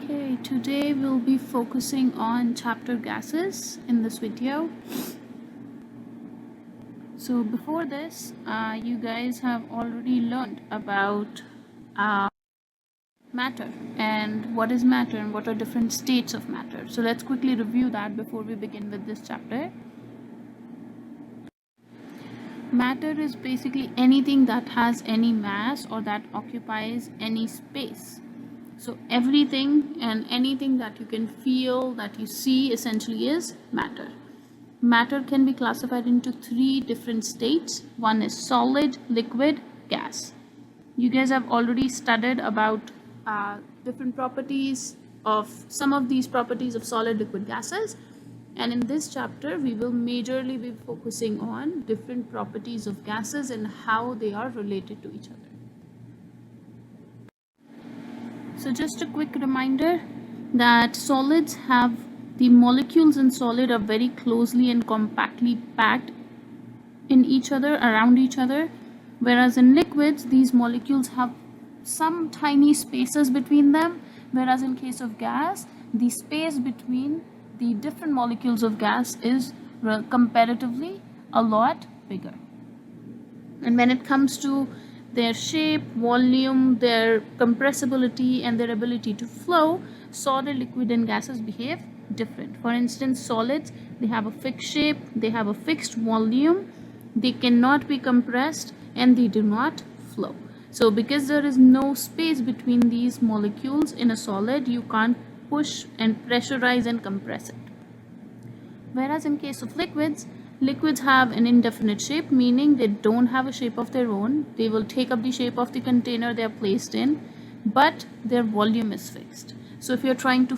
Okay, today we'll be focusing on chapter gases in this video. So before this, you guys have already learned about matter and what is matter and what are different states of matter. So let's quickly review that before we begin with this chapter. Matter is basically anything that has any mass or that occupies any space. So everything and anything that you can feel, that you see, essentially is matter. Matter can be classified into three different states. One is solid, liquid, gas. You guys have already studied about different properties of some of these properties of solid, liquid, gases. And in this chapter, we will majorly be focusing on different properties of gases and how they are related to each other. So just a quick reminder that solids have the molecules in solid are very closely and compactly packed in each other, around each other, whereas in liquids these molecules have some tiny spaces between them, whereas in case of gas the space between the different molecules of gas is comparatively a lot bigger. And when it comes to their shape, volume, their compressibility, and their ability to flow, solid, liquid, and gases behave different. For instance, solids, they have a fixed shape, they have a fixed volume, they cannot be compressed, and they do not flow. So because there is no space between these molecules in a solid, you can't push and pressurize and compress it. Whereas in case of liquids, liquids have an indefinite shape, meaning they don't have a shape of their own. They will take up the shape of the container they are placed in, but their volume is fixed. So if you're trying to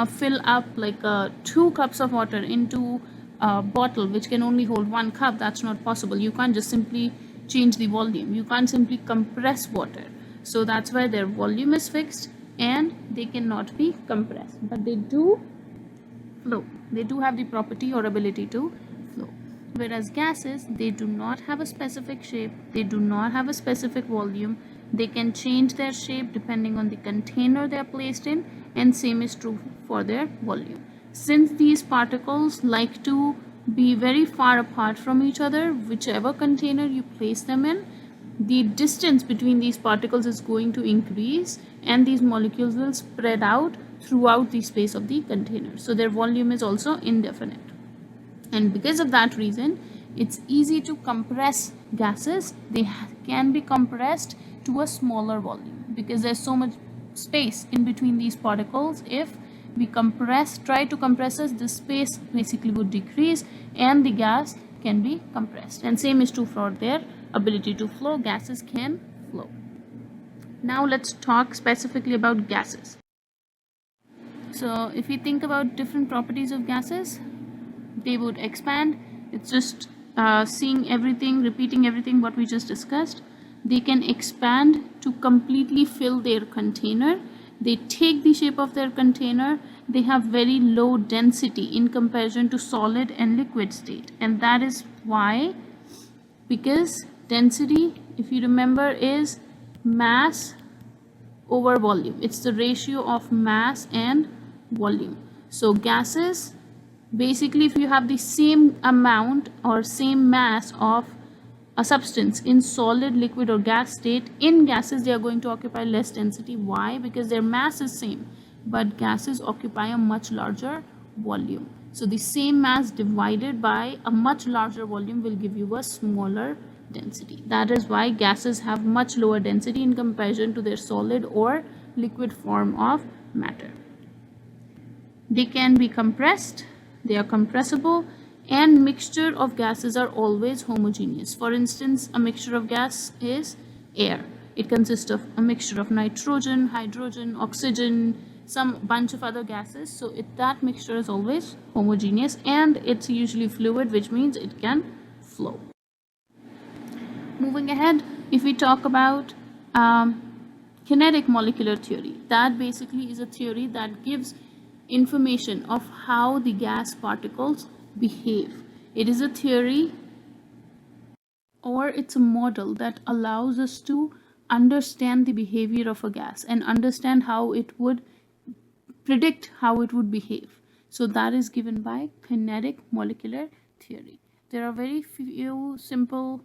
fill up like 2 cups of water into a bottle which can only hold 1 cup, that's not possible. You can't just simply change the volume. You can't simply compress water. So that's why their volume is fixed and they cannot be compressed, but they do flow. They do have the property or ability to flow. Whereas gases, they do not have a specific shape, they do not have a specific volume, they can change their shape depending on the container they are placed in, and same is true for their volume. Since these particles like to be very far apart from each other, whichever container you place them in, the distance between these particles is going to increase and these molecules will spread out throughout the space of the container. So their volume is also indefinite. And because of that reason, it's easy to compress gases. They can be compressed to a smaller volume because there's so much space in between these particles. If we try to compress it, the space basically would decrease and the gas can be compressed. And same is true for their ability to flow. Gases can flow. Now let's talk specifically about gases. So if we think about different properties of gases, they would expand. It's just seeing everything, repeating everything what we just discussed. They can expand to completely fill their container. They take the shape of their container. They have very low density in comparison to solid and liquid state, and that is why, because density, if you remember, is mass over volume. It's the ratio of mass and volume. So gases, basically if you have the same amount or same mass of a substance in solid, liquid, or gas state, in gases they are going to occupy less density. Why? Because their mass is same, but gases occupy a much larger volume. So the same mass divided by a much larger volume will give you a smaller density. That is why gases have much lower density in comparison to their solid or liquid form of matter. They can be compressed, they are compressible, and mixture of gases are always homogeneous. For instance, a mixture of gas is air. It consists of a mixture of nitrogen, hydrogen, oxygen, some bunch of other gases. So that mixture is always homogeneous and it's usually fluid, which means it can flow. Moving ahead, if we talk about kinetic molecular theory, that basically is a theory that gives information of how the gas particles behave. It is a theory or it's a model that allows us to understand the behavior of a gas and understand how it would predict how it would behave. So that is given by kinetic molecular theory. There are very few simple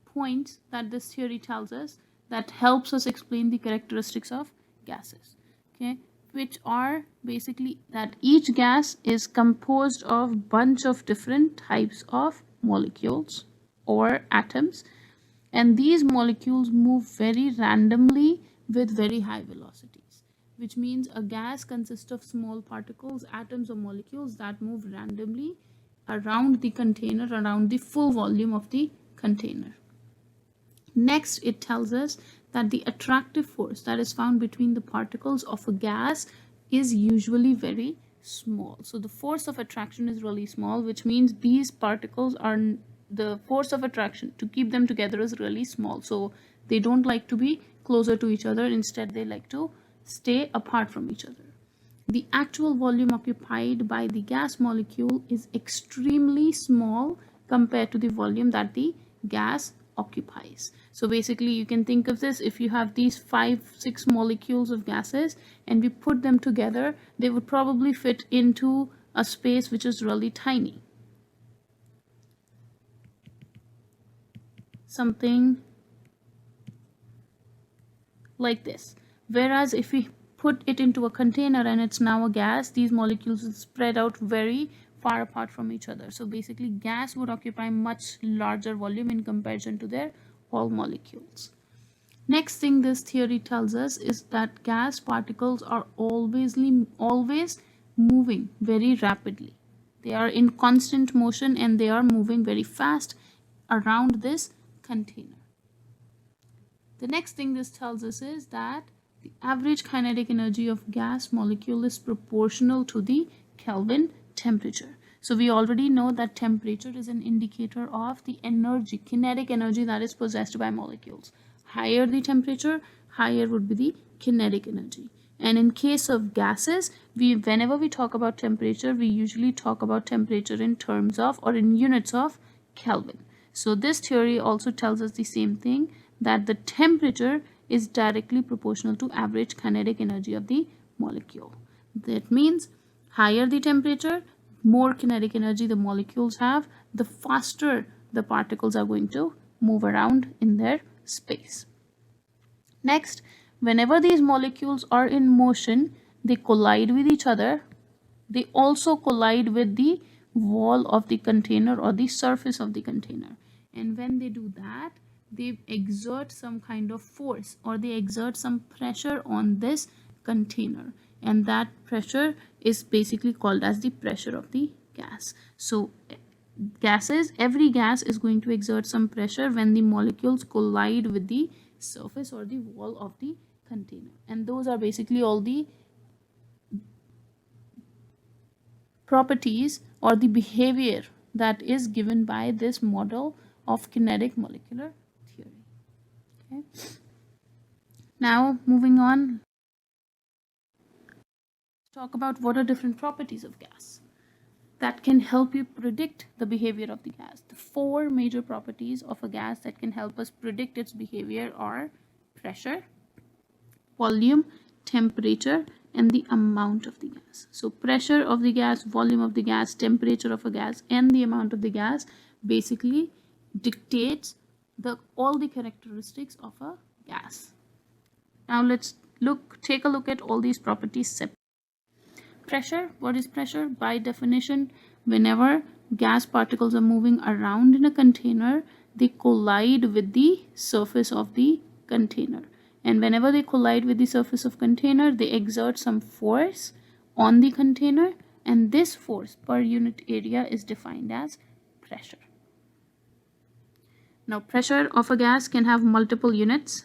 points that this theory tells us that helps us explain the characteristics of gases, okay, which are basically that each gas is composed of bunch of different types of molecules or atoms, and these molecules move very randomly with very high velocities, which means a gas consists of small particles, atoms, or molecules that move randomly around the container, around the full volume of the container. Next, it tells us that the attractive force that is found between the particles of a gas is usually very small. So the force of attraction is really small, which means these particles are, the force of attraction to keep them together is really small. So they don't like to be closer to each other. Instead, they like to stay apart from each other. The actual volume occupied by the gas molecule is extremely small compared to the volume that the gas occupies. So basically you can think of this, if you have these 5-6 molecules of gases and we put them together, they would probably fit into a space which is really tiny. Something like this. Whereas if we put it into a container and it's now a gas, these molecules will spread out very far apart from each other. So basically gas would occupy much larger volume in comparison to their whole molecules. Next thing this theory tells us is that gas particles are always moving very rapidly. They are in constant motion and they are moving very fast around this container. The next thing this tells us is that the average kinetic energy of gas molecule is proportional to the Kelvin temperature. So we already know that temperature is an indicator of the energy, kinetic energy that is possessed by molecules. Higher the temperature, higher would be the kinetic energy. And in case of gases, whenever we talk about temperature, we usually talk about temperature in terms of or in units of Kelvin. So this theory also tells us the same thing, that the temperature is directly proportional to average kinetic energy of the molecule. That means higher the temperature, more kinetic energy the molecules have, the faster the particles are going to move around in their space. Next, whenever these molecules are in motion, they collide with each other. They also collide with the wall of the container or the surface of the container. And when they do that, they exert some kind of force or they exert some pressure on this container, and that pressure is basically called as the pressure of the gas. So every gas is going to exert some pressure when the molecules collide with the surface or the wall of the container, and those are basically all the properties or the behavior that is given by this model of kinetic molecular theory. Okay. Now moving on, talk about what are different properties of gas that can help you predict the behavior of the gas. The 4 major properties of a gas that can help us predict its behavior are pressure, volume, temperature, and the amount of the gas. So pressure of the gas, volume of the gas, temperature of a gas, and the amount of the gas basically dictates all the characteristics of a gas. Now let's take a look at all these properties separately. Pressure. What is pressure? By definition, whenever gas particles are moving around in a container, they collide with the surface of the container. And whenever they collide with the surface of container, they exert some force on the container, and this force per unit area is defined as pressure. Now, pressure of a gas can have multiple units.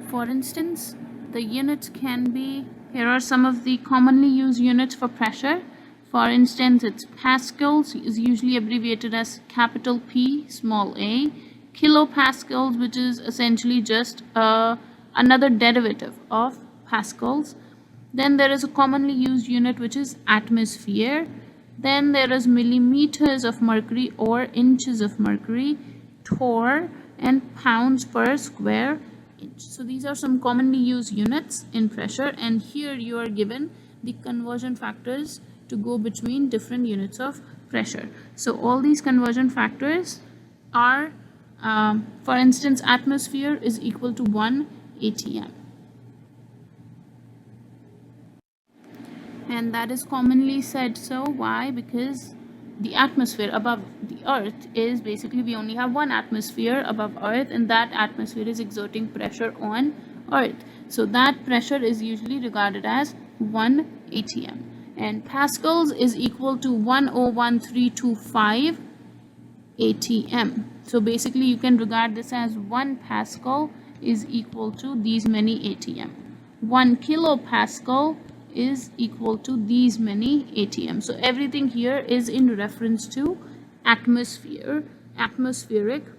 For instance, the units can be, here are some of the commonly used units for pressure. For instance, it's pascals, is usually abbreviated as capital P, small a. Kilopascals, which is essentially just another derivative of pascals. Then there is a commonly used unit which is atmosphere. Then there is millimeters of mercury or inches of mercury, torr, and pounds per square inch. So these are some commonly used units in pressure, and here you are given the conversion factors to go between different units of pressure. So all these conversion factors are, for instance, atmosphere is equal to 1 atm, and that is commonly said so. Why? Because the atmosphere above the earth is basically, we only have one atmosphere above earth, and that atmosphere is exerting pressure on earth. So that pressure is usually regarded as 1 atm, and pascals is equal to 101325 atm. So basically you can regard this as 1 pascal is equal to these many atm. 1 kilopascal is equal to these many atm. So everything here is in reference to atmospheric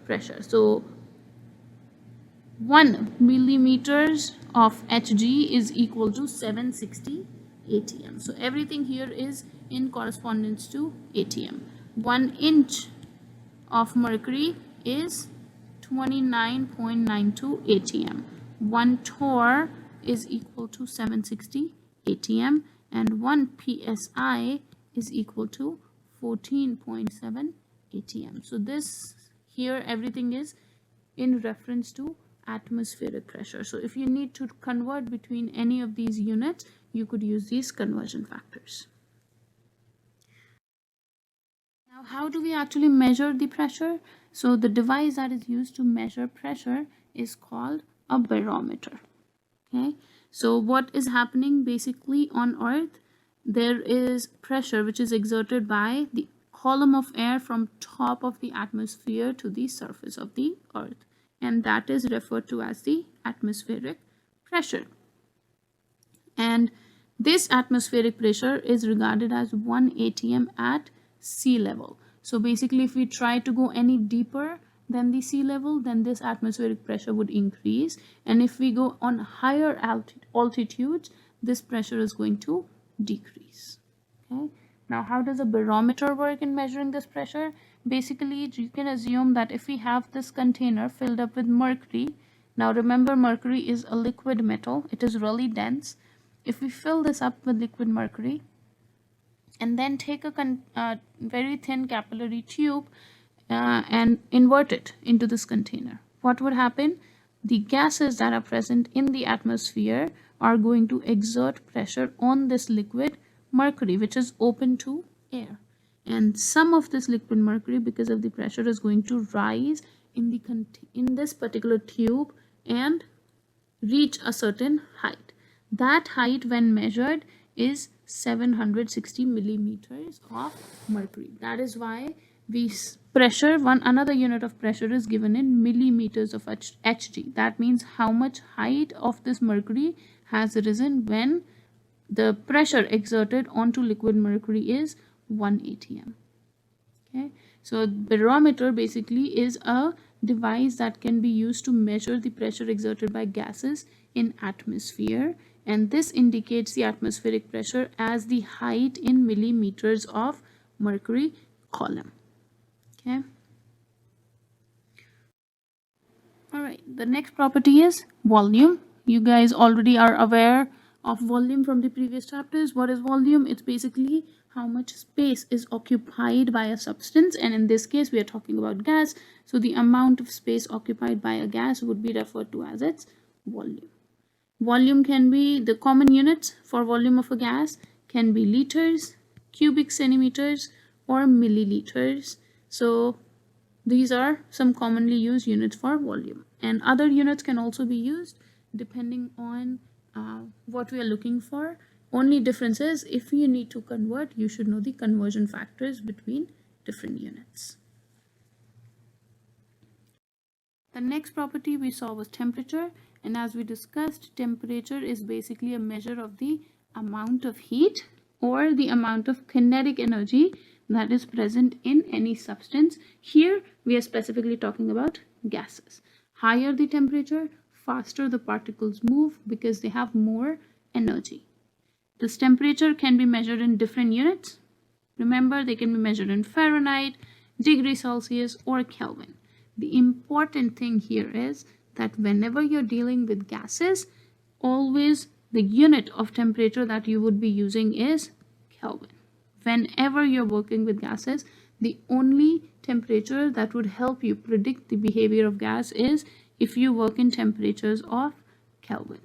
pressure. So 1 millimeters of Hg is equal to 760 atm. So everything here is in correspondence to atm. 1 inch of mercury is 29.92 atm. 1 torr is equal to 760 atm, and 1 psi is equal to 14.7 atm. So this here, everything is in reference to atmospheric pressure. So if you need to convert between any of these units, you could use these conversion factors. Now, how do we actually measure the pressure? So the device that is used to measure pressure is called a barometer. Okay, so what is happening basically on earth? There is pressure which is exerted by the column of air from top of the atmosphere to the surface of the earth, and that is referred to as the atmospheric pressure. And this atmospheric pressure is regarded as 1 atm at sea level. So basically, if we try to go any deeper than the sea level, then this atmospheric pressure would increase, and if we go on higher altitudes, this pressure is going to decrease. Okay, now how does a barometer work in measuring this pressure? Basically, you can assume that if we have this container filled up with mercury, now remember, mercury is a liquid metal, it is really dense. If we fill this up with liquid mercury and then take a very thin capillary tube and invert it into this container, what would happen? The gases that are present in the atmosphere are going to exert pressure on this liquid mercury, which is open to air. And some of this liquid mercury, because of the pressure, is going to rise in this particular tube and reach a certain height. That height, when measured, is 760 millimeters of mercury. That is why another unit of pressure is given in millimeters of Hg. That means how much height of this mercury has risen when the pressure exerted onto liquid mercury is 1 atm. Okay, so barometer basically is a device that can be used to measure the pressure exerted by gases in atmosphere, and this indicates the atmospheric pressure as the height in millimeters of mercury column. Okay, all right, the next property is volume. You guys already are aware of volume from the previous chapters. What is volume? It's basically how much space is occupied by a substance, and in this case we are talking about gas, so the amount of space occupied by a gas would be referred to as its volume. Volume can be, the common units for volume of a gas can be liters, cubic centimeters, or milliliters. So these are some commonly used units for volume, and other units can also be used depending on what we are looking for. Only difference is, if you need to convert, you should know the conversion factors between different units. The next property we saw was temperature, and as we discussed, temperature is basically a measure of the amount of heat or the amount of kinetic energy that is present in any substance. Here we are specifically talking about gases. Higher the temperature, faster the particles move because they have more energy. This temperature can be measured in different units. Remember, they can be measured in Fahrenheit, degree Celsius, or Kelvin. The important thing here is that whenever you're dealing with gases, always the unit of temperature that you would be using is Kelvin. Whenever you're working with gases, the only temperature that would help you predict the behavior of gas is if you work in temperatures of Kelvin.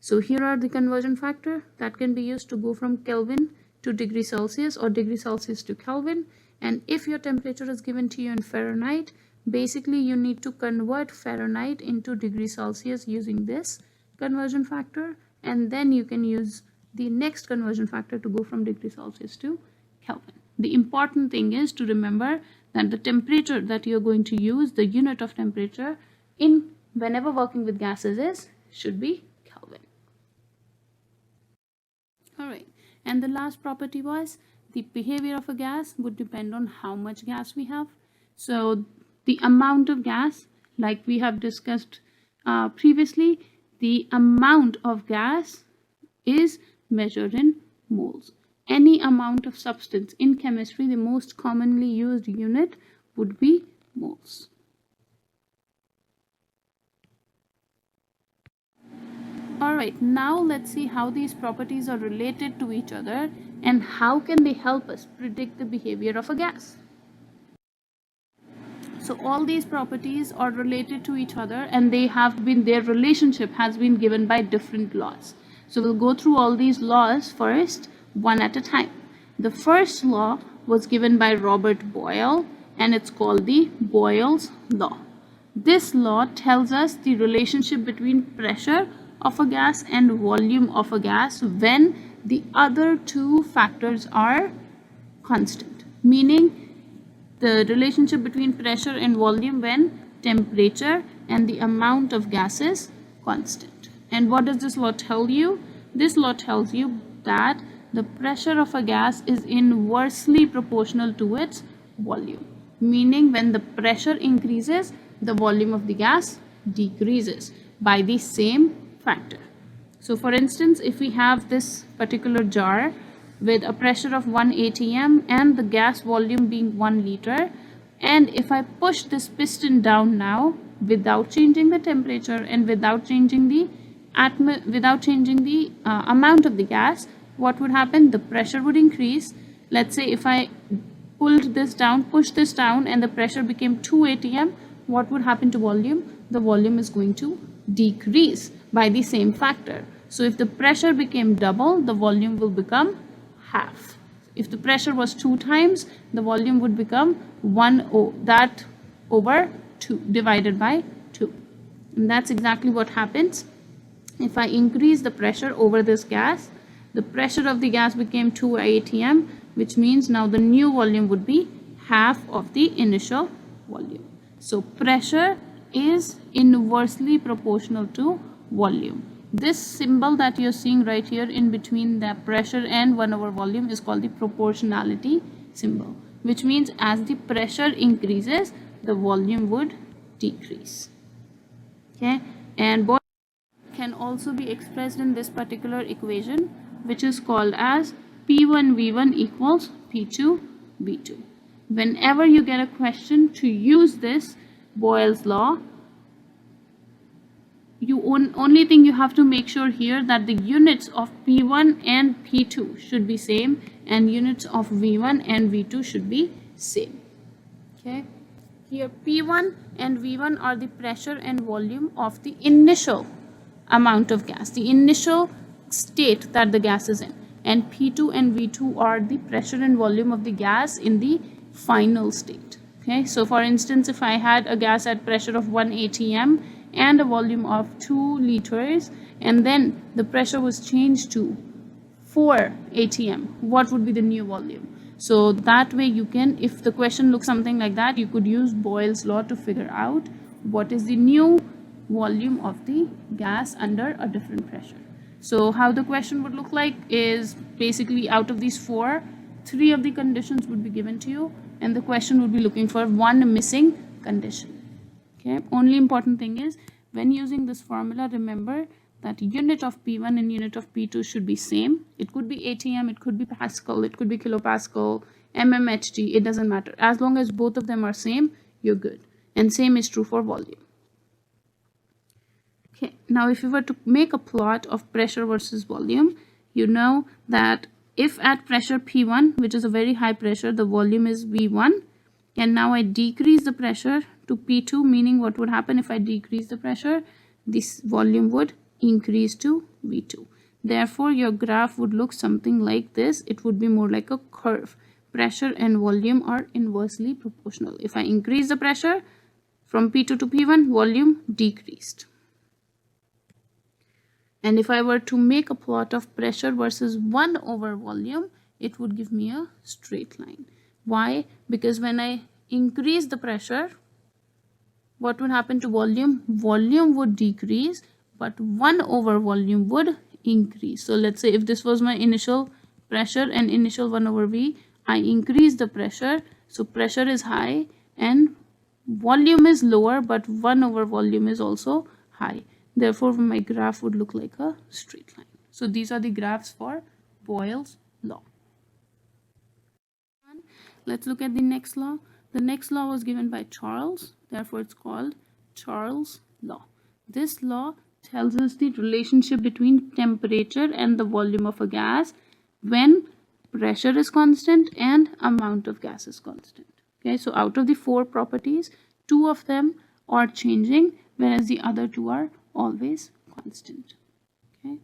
So here are the conversion factor that can be used to go from Kelvin to degree Celsius or degree Celsius to Kelvin. And if your temperature is given to you in Fahrenheit, basically you need to convert Fahrenheit into degree Celsius using this conversion factor, and then you can use the next conversion factor to go from degree Celsius to Kelvin. The important thing is to remember that the temperature that you're going to use, the unit of temperature in whenever working with gases should be Kelvin. Alright, and the last property was the behavior of a gas would depend on how much gas we have. So the amount of gas, like we have discussed previously, the amount of gas is measured in moles. Any amount of substance in chemistry, the most commonly used unit would be moles. Alright, now let's see how these properties are related to each other and how can they help us predict the behavior of a gas. So all these properties are related to each other and their relationship has been given by different laws. So we'll go through all these laws first, one at a time. The first law was given by Robert Boyle and it's called the Boyle's law. This law tells us the relationship between pressure of a gas and volume of a gas when the other two factors are constant, meaning the relationship between pressure and volume when temperature and the amount of gas is constant. And what does this law tell you? This law tells you that the pressure of a gas is inversely proportional to its volume, meaning when the pressure increases, the volume of the gas decreases by the same factor. So for instance, if we have this particular jar with a pressure of 1 atm and the gas volume being 1 liter, and if I push this piston down now without changing the temperature and without changing the amount of the gas, what would happen? The pressure would increase. Let's say if I pushed this down and the pressure became 2 atm, what would happen to volume? The volume is going to decrease by the same factor. So if the pressure became double, the volume will become half. If the pressure was 2 times, the volume would become that over 2 divided by 2. And that's exactly what happens. If I increase the pressure over this gas, the pressure of the gas became 2 atm, which means now the new volume would be half of the initial volume. So pressure is inversely proportional to volume. This symbol that you're seeing right here in between the pressure and 1 over volume is called the proportionality symbol, which means as the pressure increases, the volume would decrease. Okay, and Boyle can also be expressed in this particular equation, which is called as P1V1 equals P2V2. Whenever you get a question to use this Boyle's law, only thing you have to make sure here that the units of P1 and P2 should be same and units of V1 and V2 should be same. Okay, here P1 and V1 are the pressure and volume of the initial amount of gas, the initial state that the gas is in, and P2 and V2 are the pressure and volume of the gas in the final state. Okay, so for instance, if I had a gas at pressure of 1 atm and a volume of 2 liters, and then the pressure was changed to 4 atm, what would be the new volume? So that way you can, if the question looks something like that, you could use Boyle's law to figure out what is the new volume of the gas under a different pressure. So how the question would look like is basically out of these 4, 3 of the conditions would be given to you, and the question would be looking for one missing condition. Okay, only important thing is when using this formula, remember that unit of P1 and unit of P2 should be same. It could be atm, it could be pascal, it could be kilopascal, mmHg, it doesn't matter. As long as both of them are same, you're good. and same is true for volume. Okay, now if you were to make a plot of pressure versus volume, you know that if at pressure P1, which is a very high pressure, the volume is V1, and now I decrease the pressure to P2, meaning what would happen if I decrease the pressure? This volume would increase to V2. Therefore, your graph would look something like this. It would be more like a curve. Pressure and volume are inversely proportional. If I increase the pressure from P2 to P1, volume decreased. And if I were to make a plot of pressure versus 1 over volume, it would give me a straight line. Why? Because when I increase the pressure, what would happen to volume? Volume would decrease, but 1 over volume would increase. So let's say if this was my initial pressure and initial 1 over V, I increase the pressure. So pressure is high and volume is lower, but 1 over volume is also high. Therefore, my graph would look like a straight line. So these are the graphs for Boyle's law. Let's look at the next law. The next law was given by Charles. Therefore, it's called Charles' law. This law tells us the relationship between temperature and the volume of a gas when pressure is constant and amount of gas is constant. Okay, so out of the 4 properties, 2 of them are changing, whereas the other 2 are always constant. Okay,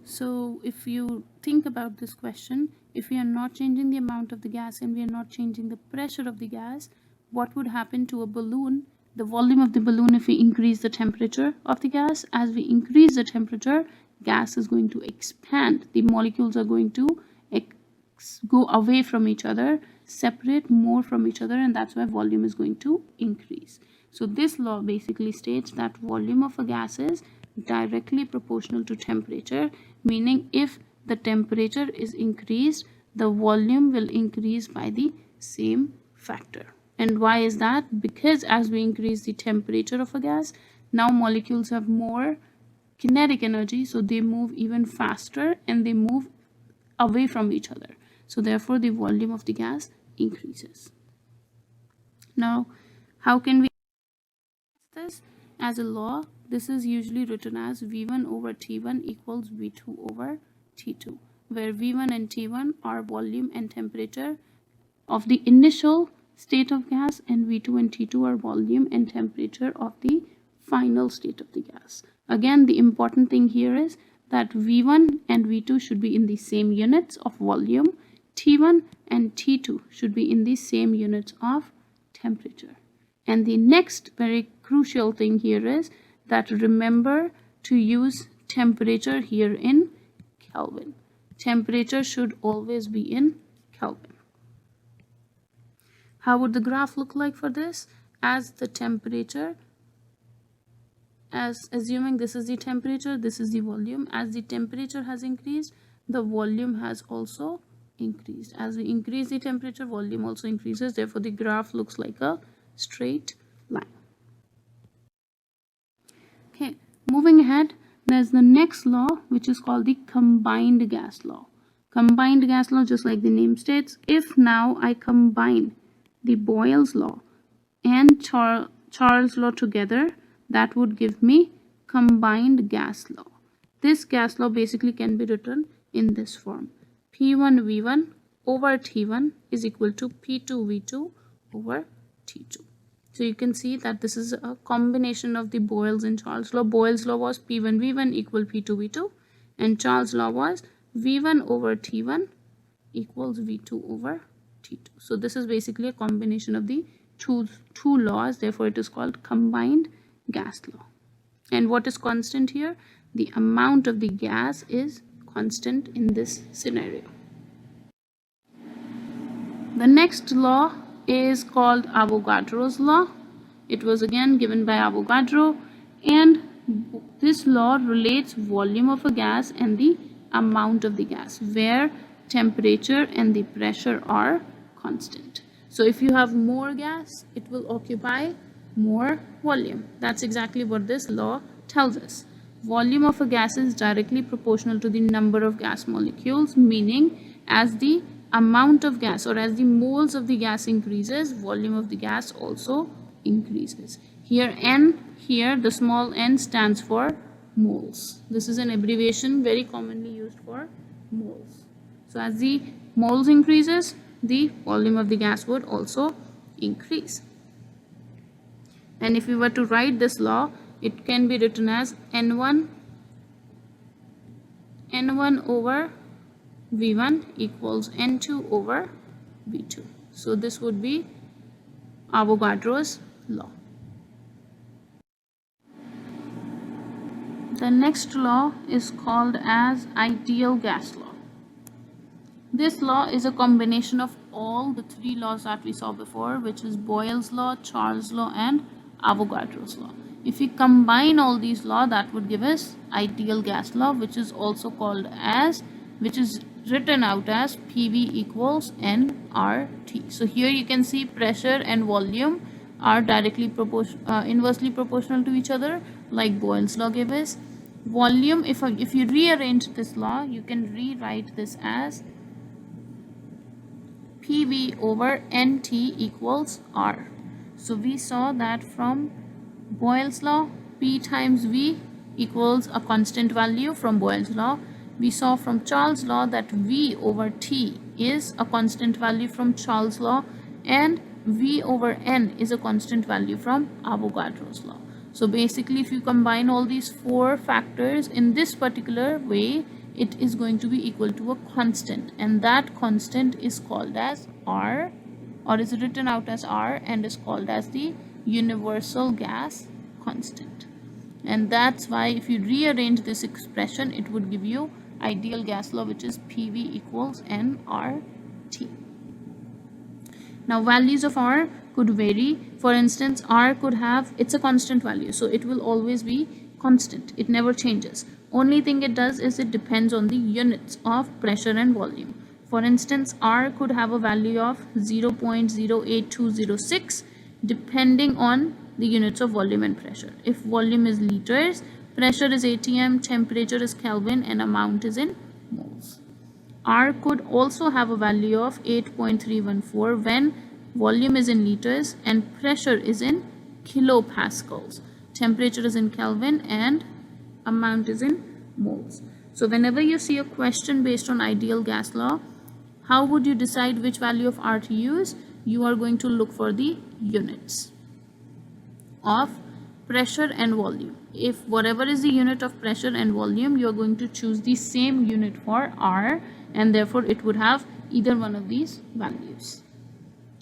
so if you think about this question, if we are not changing the amount of the gas and we are not changing the pressure of the gas, what would happen to a balloon, the volume of the balloon, if we increase the temperature of the gas? As we increase the temperature, gas is going to expand. The molecules are going to go away from each other, separate more from each other, and that's why volume is going to increase. So this law basically states that volume of a gas is directly proportional to temperature, meaning if the temperature is increased, the volume will increase by the same factor. And why is that? Because as we increase the temperature of a gas, now molecules have more kinetic energy, so they move even faster and they move away from each other. So therefore, the volume of the gas increases. Now, how can we this as a law? This is usually written as V1 over T1 equals V2 over T2, where V1 and T1 are volume and temperature of the initial state of gas, and V2 and T2 are volume and temperature of the final state of the gas. Again, the important thing here is that V1 and V2 should be in the same units of volume. T1 and T2 should be in the same units of temperature. And the next very crucial thing here is that remember to use temperature here in Kelvin. Temperature should always be in Kelvin. How would the graph look like for this? As the temperature, as assuming this is the temperature, this is the volume. As the temperature has increased, the volume has also increased. As we increase the temperature, volume also increases. Therefore, the graph looks like a straight line. Okay, moving ahead, there's the next law, which is called the combined gas law. Combined gas law, just like the name states, if now I combine the Boyle's law and Charles' law together, that would give me combined gas law. This gas law basically can be written in this form. P1V1 over T1 is equal to P2V2 over T2. So you can see that this is a combination of the Boyle's and Charles' law. Boyle's law was P1V1 equal P2V2, and Charles' law was V1 over T1 equals V2 over T2. So this is basically a combination of the two laws. Therefore, it is called combined gas law. And what is constant here? The amount of the gas is constant in this scenario. The next law is called Avogadro's law. It was again given by Avogadro, and this law relates volume of a gas and the amount of the gas, where temperature and the pressure are constant. So if you have more gas, it will occupy more volume. That's exactly what this law tells us. Volume of a gas is directly proportional to the number of gas molecules, meaning as the amount of gas, or as the moles of the gas increases, volume of the gas also increases. Here n, here the small n stands for moles. This is an abbreviation very commonly used for moles. So as the moles increases, the volume of the gas would also increase. And if we were to write this law, it can be written as N1 over V1 equals N2 over V2. So this would be Avogadro's law. The next law is called as ideal gas law. This law is a combination of all the three laws that we saw before, which is Boyle's law, Charles' law, and Avogadro's law. If we combine all these laws, that would give us ideal gas law, which is also called as, which is written out as PV equals nRT. So here you can see pressure and volume are directly inversely proportional to each other, like Boyle's law gave us. Volume, if you rearrange this law, you can rewrite this as PV over NT equals R. So we saw that from Boyle's law, P times V equals a constant value from Boyle's law. We saw from Charles' law that V over T is a constant value from Charles' law, and V over N is a constant value from Avogadro's law. So basically, if you combine all these four factors in this particular way, it is going to be equal to a constant, and that constant is called as R, or is written out as R, and is called as the universal gas constant. And that's why if you rearrange this expression, it would give you ideal gas law, which is PV equals nRT. Now values of R could vary. For instance, R could have, it's a constant value, so it will always be constant. It never changes. Only thing it does is it depends on the units of pressure and volume. For instance, R could have a value of 0.08206 depending on the units of volume and pressure. If volume is liters, pressure is atm, temperature is Kelvin, and amount is in moles. R could also have a value of 8.314 when volume is in liters and pressure is in kilopascals. Temperature is in Kelvin and amount is in moles. So whenever you see a question based on ideal gas law, how would you decide which value of R to use? You are going to look for the units of pressure and volume. If whatever is the unit of pressure and volume, you are going to choose the same unit for R, and therefore it would have either one of these values.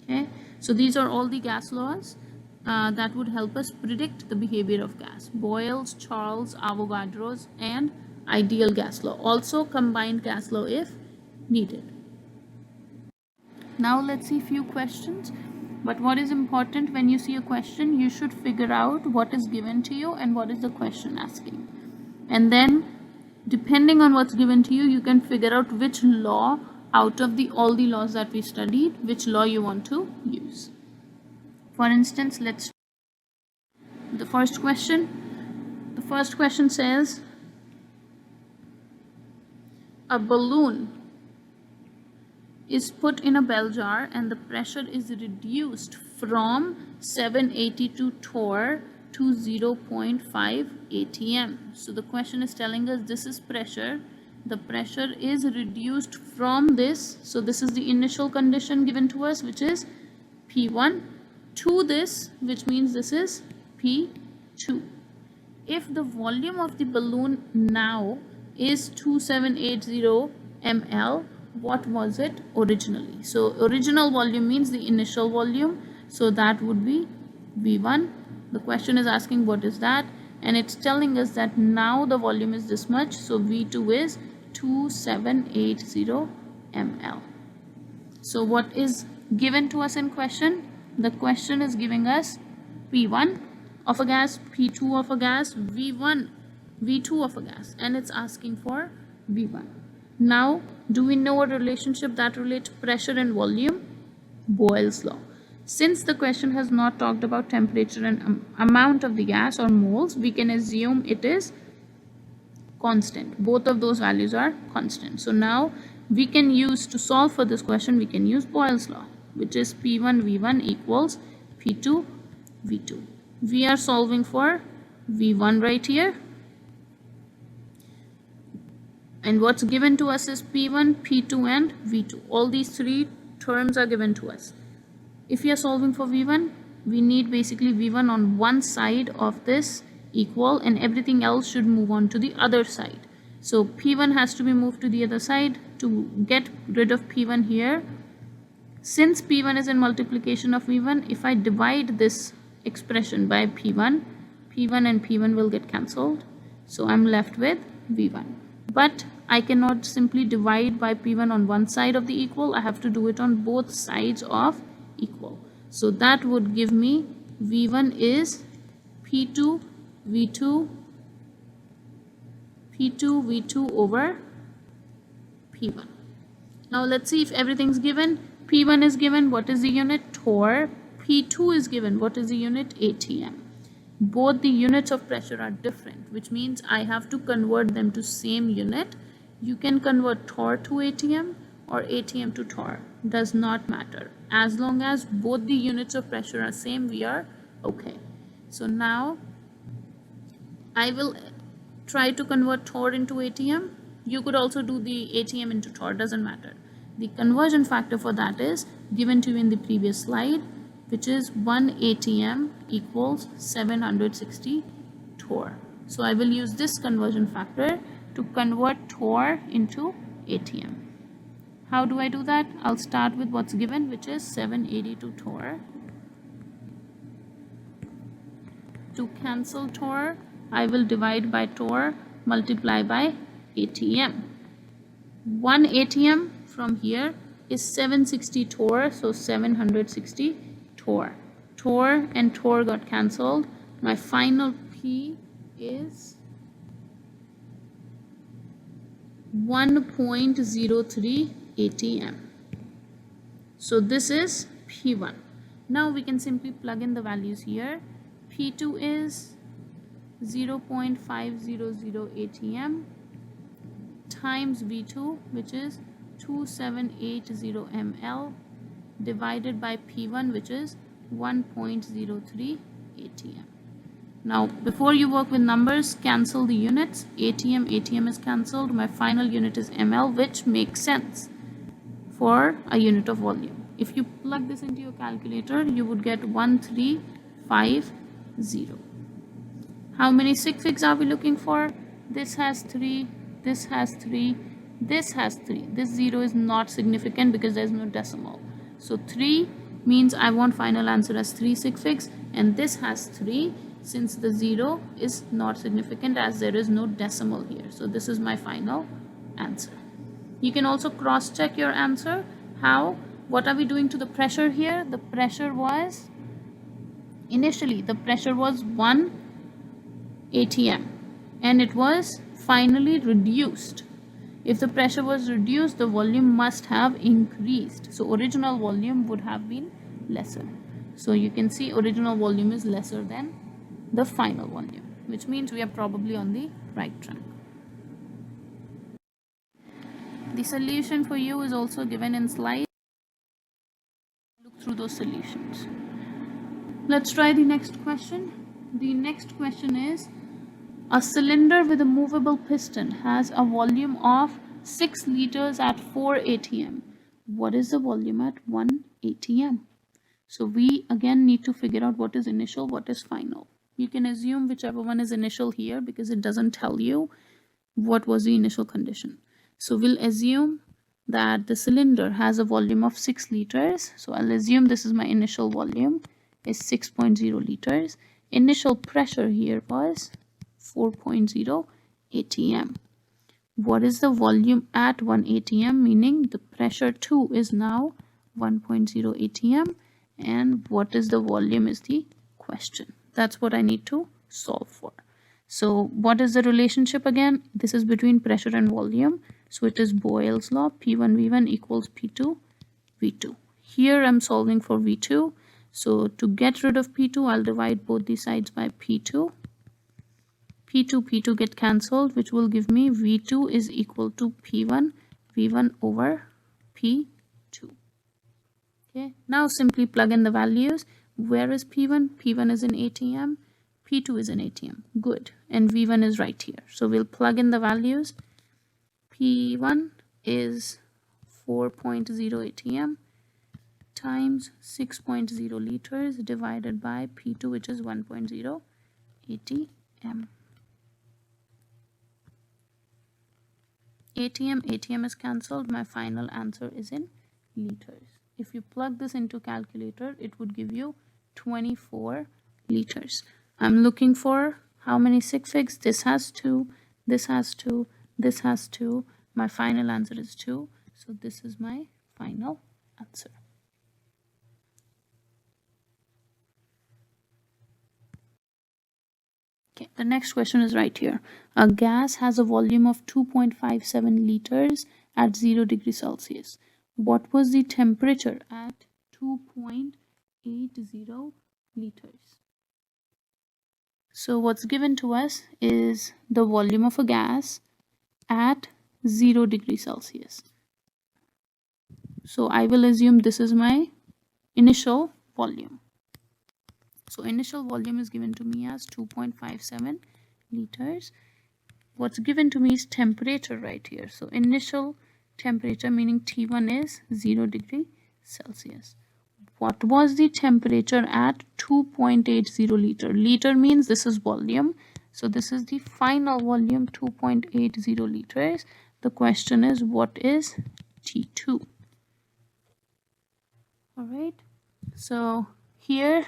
Okay, so these are all the gas laws that would help us predict the behavior of gas. Boyle's, Charles, Avogadro's, and ideal gas law. Also combined gas law if needed. Now let's see a few questions. But what is important when you see a question, you should figure out what is given to you and what is the question asking. And then depending on what's given to you, you can figure out which law out of all the laws that we studied, which law you want to use. For instance, let's the first question. The first question says a balloon is put in a bell jar and the pressure is reduced from 782 torr to 0.5 atm. So the question is telling us this is pressure. The pressure is reduced from this. So this is the initial condition given to us, which is P1, to this, which means this is P2. If the volume of the balloon now is 2780 ml, what was it originally? So original volume means the initial volume, so that would be V1. The question is asking what is that, and it's telling us that now the volume is this much, so V2 is 2780 ml. So what is given to us in question? The question is giving us P1 of a gas, P2 of a gas, V1, V2 of a gas, and it's asking for V1. Now, do we know a relationship that relates pressure and volume? Boyle's law. Since the question has not talked about temperature and amount of the gas or moles, we can assume it is constant. Both of those values are constant. So now we can use, to solve for this question, we can use Boyle's law, which is P1 V1 equals P2 V2. We are solving for V1 right here, and what's given to us is P1, P2 and V2. All these three terms are given to us. If we are solving for V1, we need basically V1 on one side of this equal, and everything else should move on to the other side. So P1 has to be moved to the other side. To get rid of P1 here, since P1 is in multiplication of V1, if I divide this expression by P1, P1 and P1 will get cancelled. So I'm left with V1. But I cannot simply divide by P1 on one side of the equal. I have to do it on both sides of equal. So that would give me V1 is P2 V2 over P1. Now let's see if everything's given. P1 is given, what is the unit? Torr. P2 is given, what is the unit? ATM. Both the units of pressure are different, which means I have to convert them to same unit. You can convert torr to ATM or ATM to torr, does not matter. As long as both the units of pressure are same, we are okay. So now I will try to convert torr into ATM. You could also do the ATM into torr, doesn't matter. The conversion factor for that is given to you in the previous slide, which is 1 ATM equals 760 torr. So I will use this conversion factor to convert torr into ATM. How do I do that? I'll start with what's given, which is 782 torr. To cancel torr, I will divide by torr, multiply by ATM. 1 ATM from here is 760 torr, so 760 torr. Torr and torr got cancelled. My final P is 1.03 ATM. So this is P1. Now we can simply plug in the values here. P2 is 0.500 ATM times V2, which is 2780 ml, divided by P1, which is 1.03 ATM. Now before you work with numbers, cancel the units. ATM is cancelled. My final unit is ml, which makes sense for a unit of volume. If you plug this into your calculator, you would get 1350. How many sig figs are we looking for? This has 3, this has 3, this has 3. This 0 is not significant because there is no decimal. So 3 means I want final answer as 3 sig figs, and this has 3 since the 0 is not significant as there is no decimal here. So this is my final answer. You can also cross check your answer. How? What are we doing to the pressure here? The pressure was, initially the pressure was 1 ATM and it was finally reduced. If the pressure was reduced, the volume must have increased. So original volume would have been lesser. So you can see original volume is lesser than the final volume, which means we are probably on the right track. The solution for you is also given in slide. Look through those solutions. Let's try the next question. The next question is, a cylinder with a movable piston has a volume of 6 liters at 4 ATM. What is the volume at 1 ATM? So we again need to figure out what is initial, what is final. You can assume whichever one is initial here because it doesn't tell you what was the initial condition. So we'll assume that the cylinder has a volume of 6 liters. So I'll assume this is my initial volume is 6.0 liters. Initial pressure here was 4.0 ATM. What is the volume at 1 ATM? Meaning the pressure 2 is now 1.0 ATM. And what is the volume is the question. That's what I need to solve for. So what is the relationship again? This is between pressure and volume. So it is Boyle's law. P1 V1 equals P2 V2. Here I'm solving for V2. So to get rid of P2, I'll divide both the sides by P2. P2 get cancelled, which will give me V2 is equal to P1 V1 over P2. Okay, now simply plug in the values. Where is P1? P1 is in ATM, P2 is in ATM. Good. And V1 is right here. So we'll plug in the values. P1 is 4.0 ATM times 6.0 liters divided by P2, which is 1.0 ATM. ATM is cancelled. My final answer is in liters. If you plug this into calculator, it would give you 24 liters. I'm looking for how many sig figs. This has 2, this has 2, this has 2. My final answer is 2. So this is my final answer. Okay, the next question is right here. A gas has a volume of 2.57 liters at 0 degrees Celsius. What was the temperature at 2.80 liters? So what's given to us is the volume of a gas at 0 degrees Celsius. So I will assume this is my initial volume. So initial volume is given to me as 2.57 liters. What's given to me is temperature right here. So initial temperature, meaning T1, is 0 degree Celsius. What was the temperature at 2.80 liter? Liter means this is volume. So this is the final volume, 2.80 liters. The question is, what is T2? All right. So here,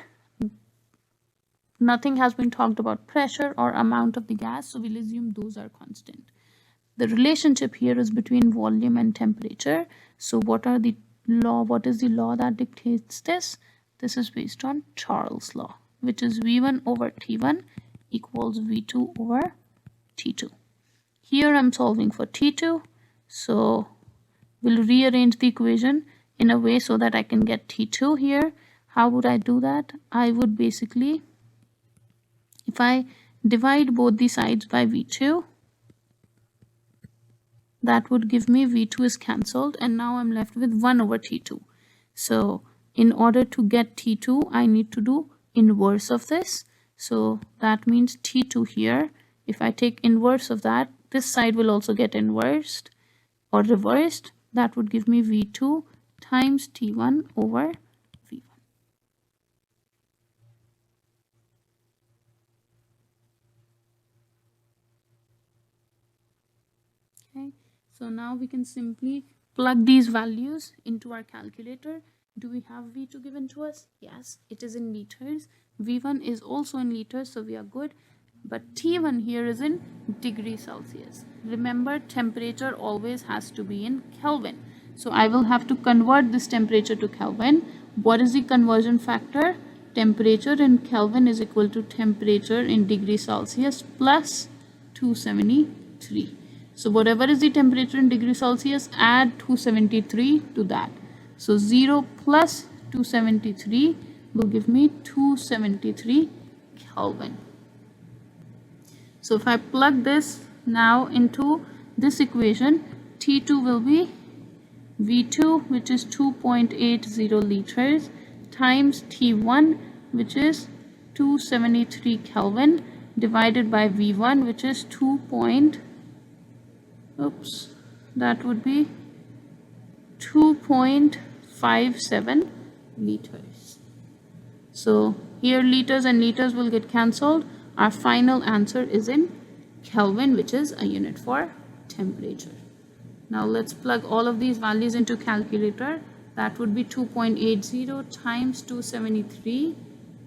nothing has been talked about pressure or amount of the gas. So we'll assume those are constant. The relationship here is between volume and temperature. So what is the law that dictates this? This is based on Charles' law, which is V1 over T1 equals V2 over T2. Here I'm solving for T2. So we'll rearrange the equation in a way so that I can get T2 here. How would I do that? I would basically, if I divide both the sides by V2, that would give me V2 is cancelled, and now I'm left with 1 over T2. So in order to get T2, I need to do inverse of this. So that means T2 here, if I take inverse of that, this side will also get inversed or reversed. That would give me V2 times T1 over V1. Okay. So now we can simply plug these values into our calculator. Do we have V2 given to us? Yes, it is in liters. V1 is also in liters, so we are good. But T1 here is in degrees Celsius. Remember, temperature always has to be in Kelvin. So I will have to convert this temperature to Kelvin. What is the conversion factor? Temperature in Kelvin is equal to temperature in degrees Celsius plus 273. So whatever is the temperature in degrees Celsius, add 273 to that. So 0 plus 273 will give me 273 Kelvin. So if I plug this now into this equation, T2 will be V2, which is 2.80 liters, times T1, which is 273 Kelvin, divided by V1, which is that would be 2.57 liters. So here liters and liters will get cancelled. Our final answer is in Kelvin, which is a unit for temperature. Now let's plug all of these values into calculator. That would be 2.80 times 273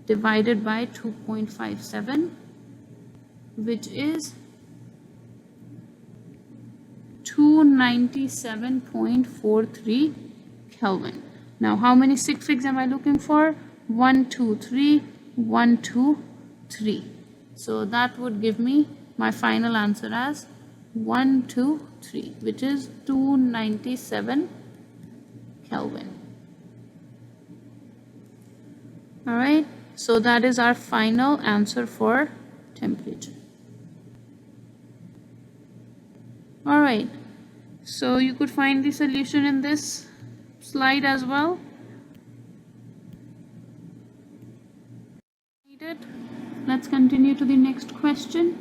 divided by 2.57, which is 297.43 Kelvin. Now how many sig figs am I looking for? 1, 2, 3, 1, 2, 3. So that would give me my final answer as 1, 2, 3, which is 297 Kelvin. All right, so that is our final answer for temperature. All right, So you could find the solution in this slide as well. Let's continue to the next question.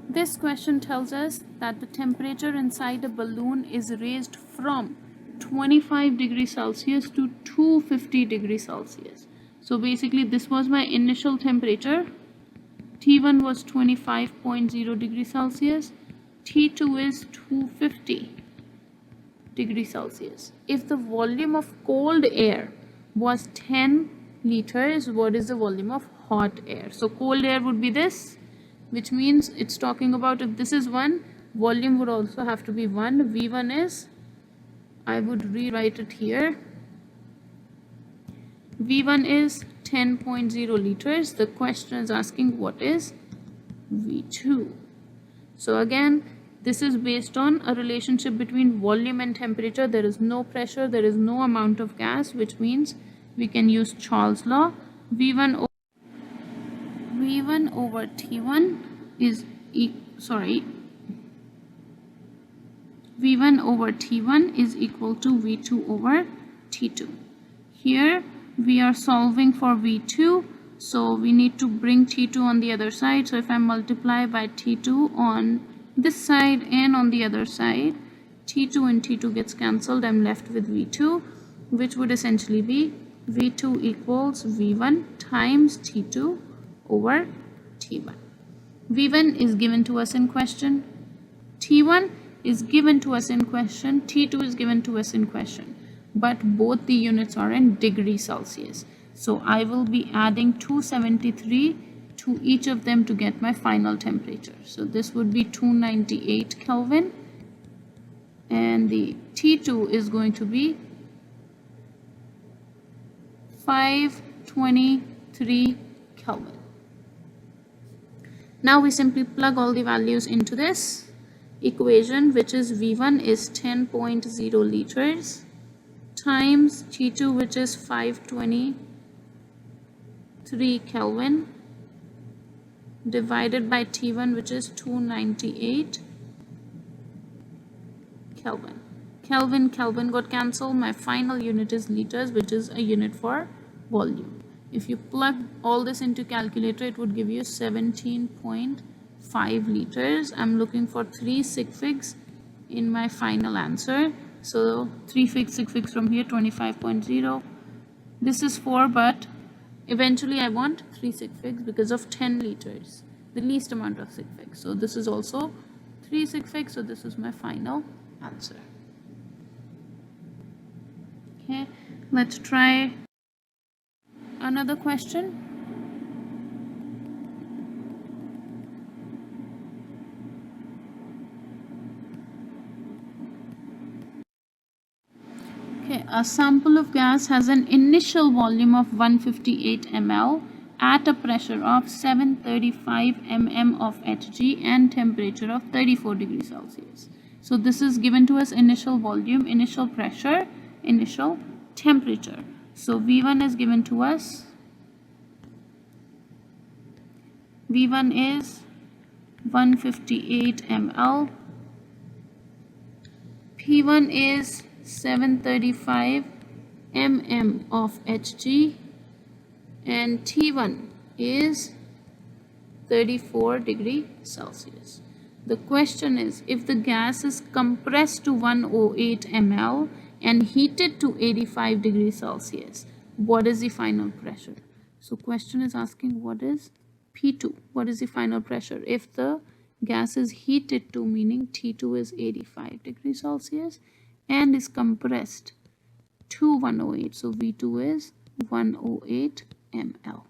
This question tells us that the temperature inside a balloon is raised from 25 degrees Celsius to 250 degrees Celsius. So basically this was my initial temperature. T1 was 25.0 degrees Celsius. T2 is 250 degrees Celsius. If the volume of cold air was 10 liters, what is the volume of hot air? So cold air would be this, which means it's talking about if this is 1, volume would also have to be 1. V1 is, I would rewrite it here. V1 is 10.0 liters. The question is asking what is V2. So again, this is based on a relationship between volume and temperature. There is no pressure, there is no amount of gas, which means we can use Charles' law. V1 over T1 is V1 over T1 is equal to V2 over T2. Here we are solving for V2, so we need to bring T2 on the other side. So if I multiply by T2 on this side and on the other side, T2 and T2 gets cancelled. I'm left with V2, which would essentially be V2 equals V1 times T2 over T1. V1 is given to us in question. T1 is given to us in question. T2 is given to us in question. But both the units are in degrees Celsius. So I will be adding 273 to each of them to get my final temperature. So this would be 298 Kelvin. And the T2 is going to be 523 Kelvin. Now we simply plug all the values into this equation, which is V1 is 10.0 liters times T2, which is 523 Kelvin, divided by T1, which is 298 Kelvin. Kelvin got cancelled. My final unit is liters, which is a unit for volume. If you plug all this into calculator, it would give you 17.5 liters. I'm looking for 3 sig figs in my final answer. So 3 sig figs from here, 25.0. This is 4, but eventually I want 3 sig figs because of 10 liters, the least amount of sig figs. So this is also 3 sig figs. So this is my final answer. Okay, let's try another question. Okay, a sample of gas has an initial volume of 158 ml at a pressure of 735 mm of Hg and temperature of 34 degrees Celsius. So this is given to us: initial volume, initial pressure, initial temperature. So V1 is given to us. V1 is 158 ml. P1 is 735 mm of Hg, and T1 is 34 degrees Celsius. The question is, if the gas is compressed to 108 ml and heated to 85 degrees Celsius, what is the final pressure? So question is asking what is P2, what is the final pressure if the gas is heated to, meaning T2 is 85 degrees Celsius, and is compressed to 108. So V2 is 108 ml.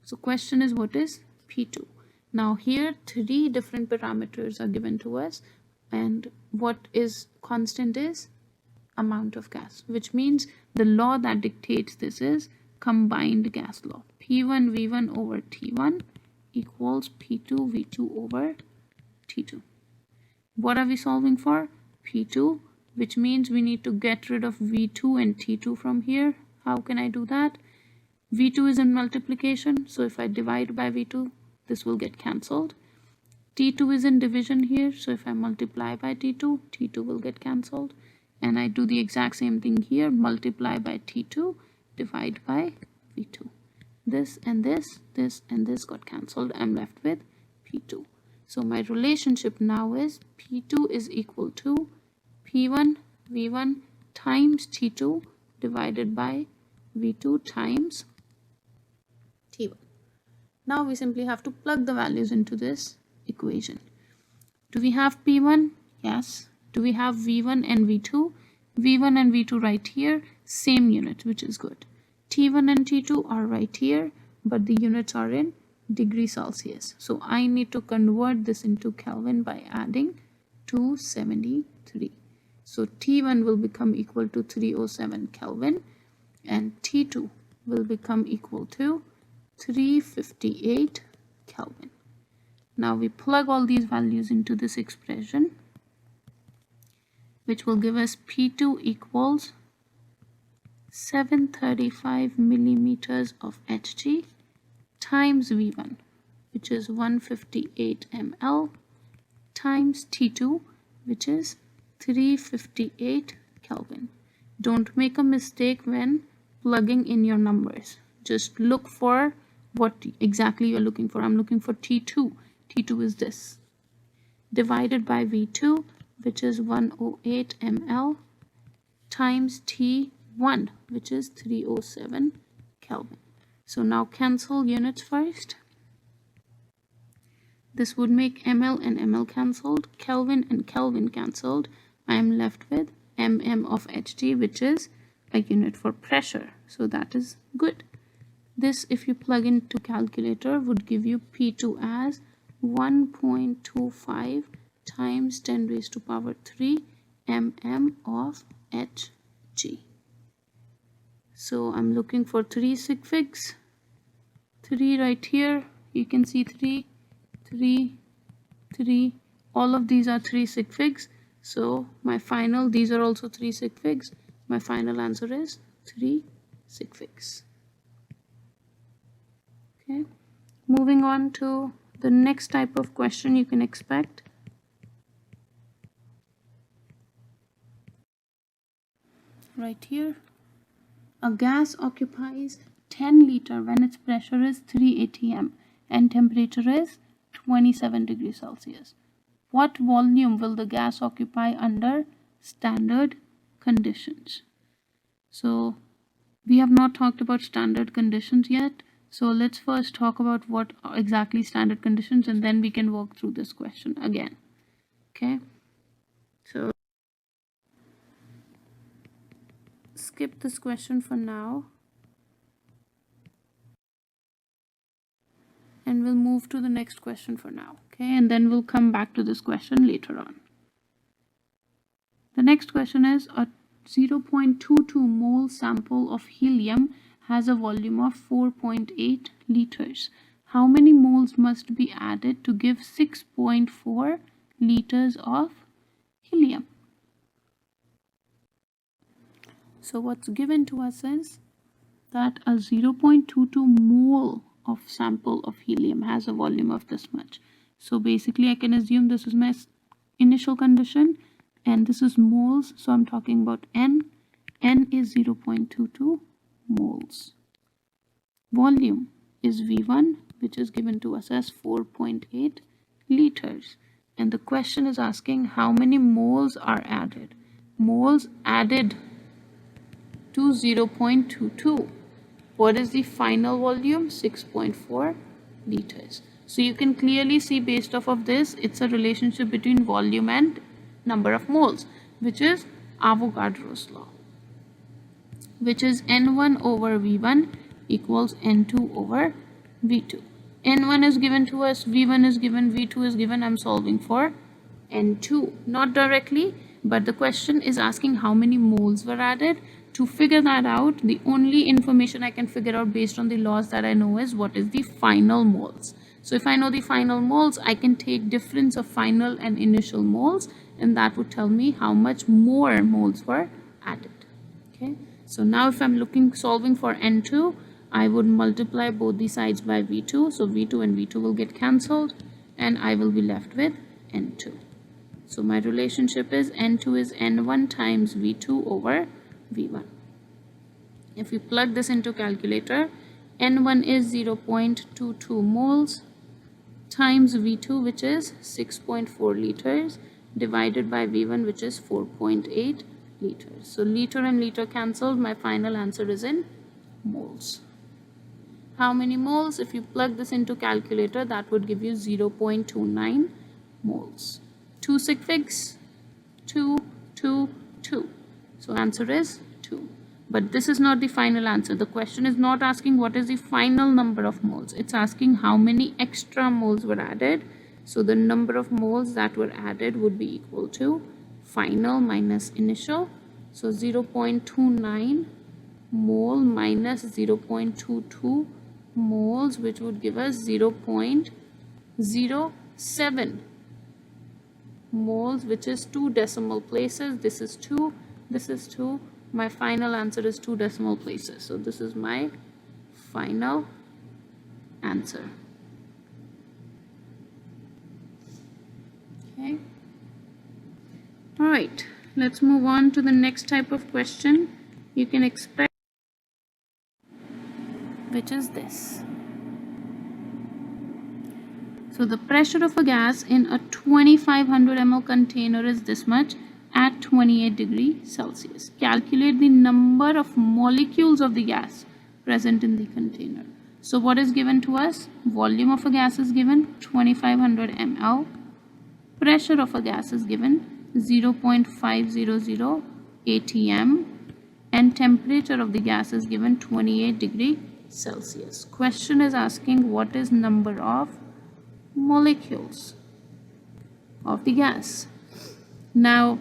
So question is what is P2. Now here 3 different parameters are given to us, and what is constant is amount of gas, which means the law that dictates this is combined gas law. P1 V1 over T1 equals P2 V2 over T2. What are we solving for? P2, which means we need to get rid of V2 and T2 from here. How can I do that? V2 is in multiplication, so if I divide by V2, this will get cancelled. T2 is in division here, so if I multiply by T2, T2 will get cancelled. And I do the exact same thing here, multiply by T2, divide by V2. This and this, this and this got cancelled. I'm left with P2. So my relationship now is P2 is equal to P1 V1 times T2 divided by V2 times T1. Now we simply have to plug the values into this equation. Do we have P1? Yes. Do we have V1 and V2? V1 and V2 right here, same unit, which is good. T1 and T2 are right here, but the units are in degree Celsius. So I need to convert this into Kelvin by adding 273. So T1 will become equal to 307 Kelvin and T2 will become equal to 358 Kelvin. Now we plug all these values into this expression, which will give us P2 equals 735 millimeters of Hg times V1, which is 158 ml, times T2, which is 358 Kelvin. Don't make a mistake when plugging in your numbers. Just look for what exactly you're looking for. I'm looking for T2. T2 is this. Divided by V2, which is 108 ml, times T1, which is 307 Kelvin. So now cancel units first. This would make ml and ml cancelled, Kelvin and Kelvin cancelled. I am left with mm of Hg, which is a unit for pressure. So that is good. This, if you plug into calculator, would give you P2 as 1.25 times 10 raised to power 3 mm of Hg. So I'm looking for 3 sig figs. 3 right here. You can see 3, 3, 3. All of these are 3 sig figs. So my final, these are also 3 sig figs. My final answer is 3 sig figs. Okay. Moving on to the next type of question you can expect. Right here. A gas occupies 10 liter when its pressure is 3 atm and temperature is 27 degrees Celsius. What volume will the gas occupy under standard conditions? So we have not talked about standard conditions yet. So let's first talk about what are exactly standard conditions, and then we can work through this question again. Okay. So skip this question for now. And we'll move to the next question for now. Okay. And then we'll come back to this question later on. The next question is a 0.22 mole sample of helium has a volume of 4.8 liters. How many moles must be added to give 6.4 liters of helium? So what's given to us is that a 0.22 mole of sample of helium has a volume of this much. So basically I can assume this is my initial condition and this is moles. So I'm talking about N. N is 0.22 moles. Volume is V1, which is given to us as 4.8 liters. And the question is asking how many moles are added. Moles added to 0.22. What is the final volume? 6.4 liters. So you can clearly see based off of this, it's a relationship between volume and number of moles, which is Avogadro's law, which is N1 over V1 equals N2 over V2. N1 is given to us, V1 is given, V2 is given. I'm solving for N2, not directly, but the question is asking how many moles were added. To figure that out, the only information I can figure out based on the laws that I know is what is the final moles. So if I know the final moles, I can take difference of final and initial moles, and that would tell me how much more moles were added. Okay. So now if I'm solving for N2, I would multiply both the sides by V2. So V2 and V2 will get cancelled. and I will be left with N2. So my relationship is N2 is N1 times V2 over V1. If we plug this into calculator, N1 is 0.22 moles times V2, which is 6.4 liters, divided by V1, which is 4.8 liters. So liter and liter cancelled. My final answer is in moles. How many moles? If you plug this into calculator, that would give you 0.29 moles. 2 sig figs, 2, 2, 2. So answer is 2. But this is not the final answer. The question is not asking what is the final number of moles. It's asking how many extra moles were added. So the number of moles that were added would be equal to final minus initial. So 0.29 mole minus 0.22 moles, which would give us 0.07 moles, which is 2 decimal places. This is 2, this is 2. My final answer is 2 decimal places. So this is my final answer. Okay. All right, let's move on to the next type of question you can expect, which is this. So the pressure of a gas in a 2500 ml container is this much at 28 degrees Celsius. Calculate the number of molecules of the gas present in the container. So what is given to us? Volume of a gas is given 2500 ml. Pressure of a gas is given 0.500 atm. And temperature of the gas is given 28 degrees Celsius. Question is asking what is number of molecules of the gas. Now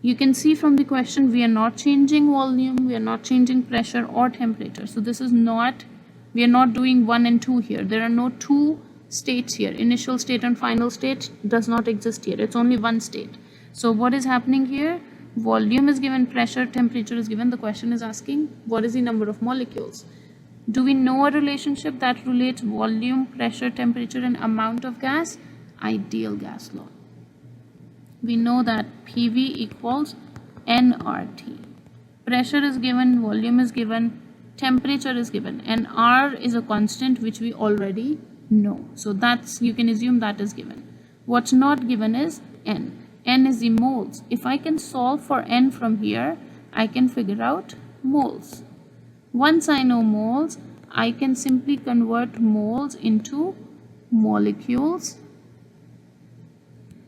you can see from the question we are not changing volume, we are not changing pressure or temperature. So this is not, we are not doing 1 and 2 here. There are no 2 states here. Initial state and final state does not exist here. It's only one state. So what is happening here? Volume is given, pressure, temperature is given. The question is asking what is the number of molecules. Do we know a relationship that relates volume, pressure, temperature and amount of gas? Ideal gas law. We know that PV equals nRT. Pressure is given, volume is given, temperature is given, and R is a constant which we already know. So that's, you can assume that is given. What's not given is N. N is the moles. If I can solve for N from here, I can figure out moles. Once I know moles, I can simply convert moles into molecules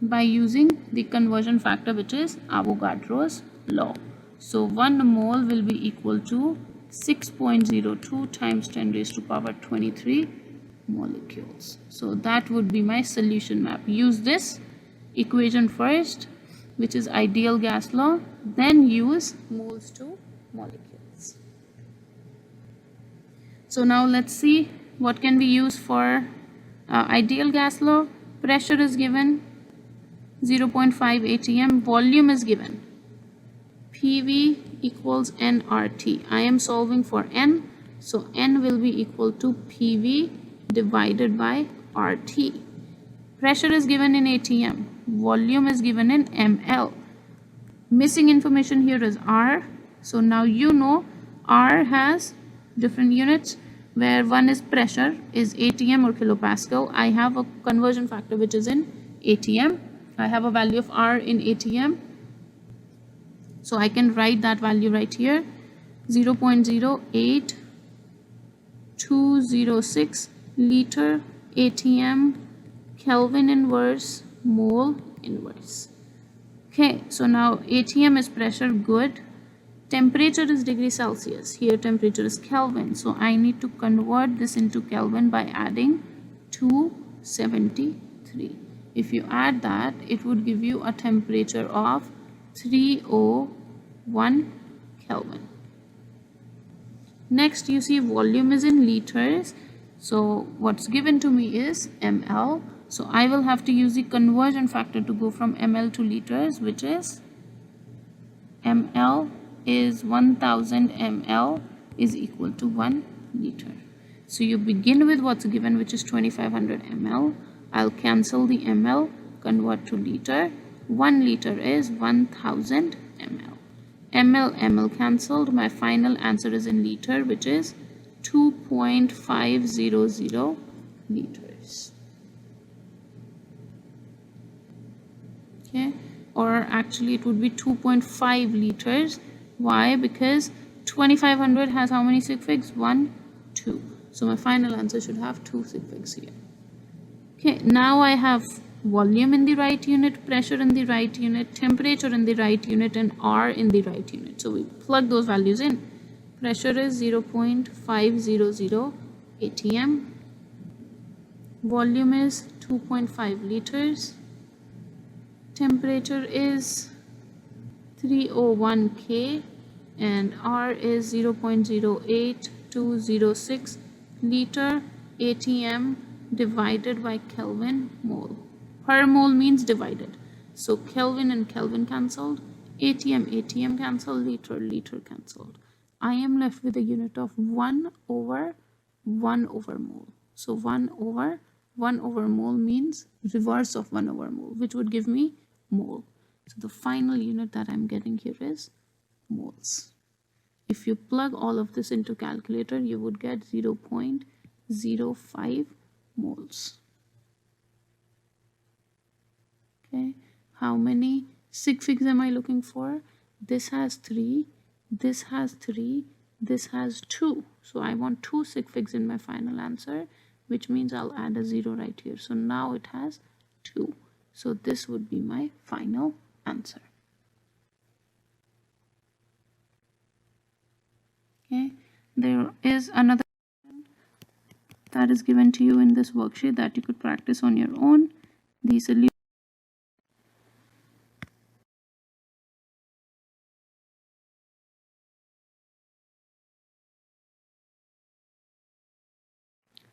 by using the conversion factor, which is Avogadro's law. So 1 mole will be equal to 6.02 times 10 raised to power 23 molecules. So that would be my solution map. Use this equation first, which is ideal gas law, then use moles to molecules. So now let's see what can we use for ideal gas law. Pressure is given 0.5 atm, volume is given PV equals nRT. I am solving for N, so N will be equal to PV divided by RT. Pressure is given in atm, volume is given in ml. Missing information here is R. So now you know R has different units, where one is pressure is atm or kilopascal. I have a conversion factor which is in atm. I have a value of R in atm, so I can write that value right here, 0.08206 liter atm Kelvin inverse mole inverse. Okay, so now atm is pressure, good. Temperature is degree Celsius. Here temperature is Kelvin. So I need to convert this into Kelvin by adding 273. If you add that, it would give you a temperature of 301 Kelvin. Next, you see volume is in liters. So what's given to me is ml. So I will have to use the conversion factor to go from ml to liters, which is ml is 1000 ml is equal to 1 liter. So you begin with what's given, which is 2500 ml, I'll cancel the ml, convert to liter. 1 liter is 1000 ml. ml cancelled. My final answer is in liter, which is 2.500 liters. Okay, or actually it would be 2.5 liters. Why? Because 2500 has how many sig figs? 1, 2. So my final answer should have 2 sig figs here. Okay, now I have volume in the right unit, pressure in the right unit, temperature in the right unit, and R in the right unit. So we plug those values in. Pressure is 0.500 atm. Volume is 2.5 liters. Temperature is 301 K and R is 0.08206 liter atm divided by Kelvin mole. Per mole means divided. So Kelvin and Kelvin cancelled, atm cancelled, liter cancelled. I am left with a unit of 1 over mole. So 1 over mole means reverse of 1 over mole, which would give me mole. So the final unit that I'm getting here is moles. If you plug all of this into calculator, you would get 0.05 moles. Okay, how many sig figs am I looking for? This has 3, this has 3, this has 2. So I want 2 sig figs in my final answer, which means I'll add a 0 right here. So now it has 2. So this would be my final answer. Okay, there is another that is given to you in this worksheet that you could practice on your own. The solution,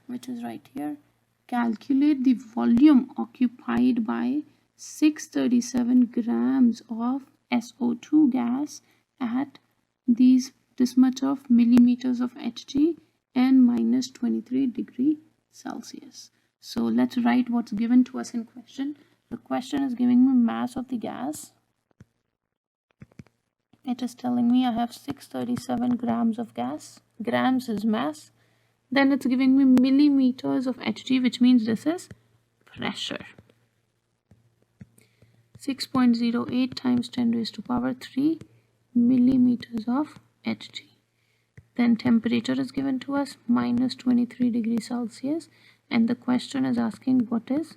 which is right here. Calculate the volume occupied by 637 grams of SO2 gas at this much of millimeters of Hg and minus 23 degree Celsius. So let's write what's given to us in question. The question is giving me mass of the gas. It is telling me I have 637 grams of gas. Grams is mass. Then it's giving me millimeters of Hg, which means this is pressure. 6.08 times 10 raised to power 3 millimeters of Hg. Then temperature is given to us minus 23 degrees Celsius, and the question is asking what is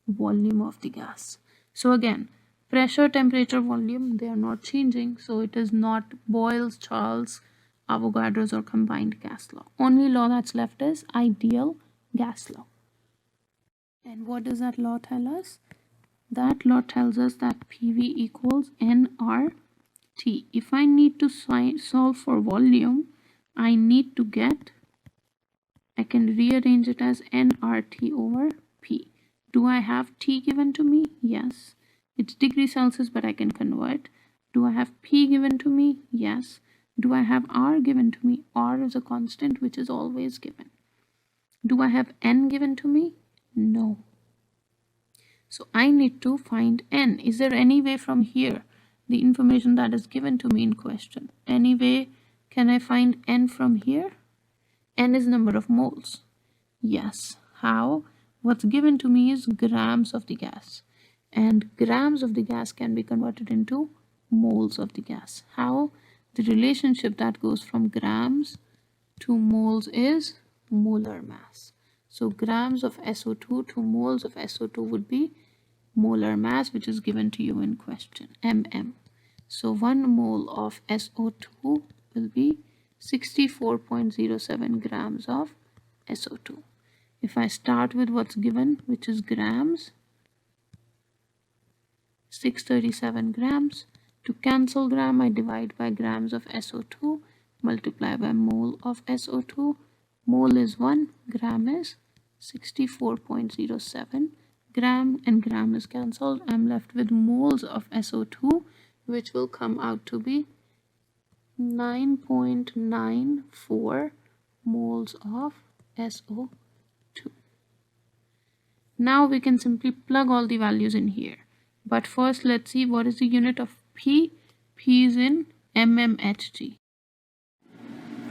volume of the gas. So again, pressure, temperature, volume, they are not changing, so it is not Boyle's, Charles, Avogadro's or combined gas law. Only law that's left is ideal gas law. And what does that law tell us? That law tells us that PV equals nRT. If I need to solve for volume, I need to get, I can rearrange it as nRT over P. Do I have T given to me? Yes. It's degrees Celsius, but I can convert. Do I have P given to me? Yes. Do I have R given to me? R is a constant which is always given. Do I have N given to me? No. So I need to find N. Is there any way from here, the information that is given to me in question, any way can I find N from here? N is number of moles. Yes. How? What's given to me is grams of the gas. And grams of the gas can be converted into moles of the gas. How? The relationship that goes from grams to moles is molar mass. So grams of SO2 to moles of SO2 would be molar mass, which is given to you in question, mm. So 1 mole of SO2 will be 64.07 grams of SO2. If I start with what's given, which is grams, 637 grams. To cancel gram, I divide by grams of SO2, multiply by mole of SO2. Mole is 1, gram is 64.07. Gram and gram is cancelled. I'm left with moles of SO2, which will come out to be 9.94 moles of SO2. Now we can simply plug all the values in here. But first let's see what is the unit of P. P is in mmHg.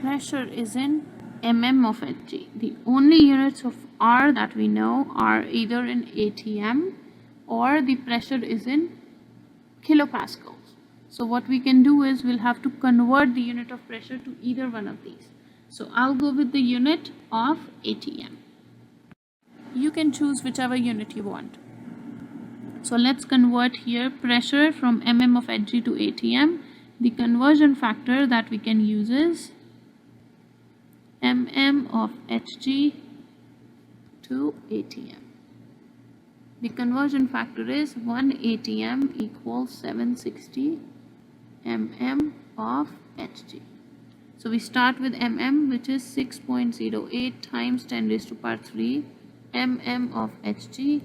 Pressure is in mm of Hg. The only units of R that we know are either in atm or the pressure is in kilopascals. So what we can do is we'll have to convert the unit of pressure to either one of these. So I'll go with the unit of atm. You can choose whichever unit you want. So let's convert here pressure from mm of Hg to atm. The conversion factor that we can use is mm of Hg to atm. The conversion factor is 1 atm equals 760 mm of Hg. So we start with mm, which is 6.08 times 10 raised to power 3 mm of Hg.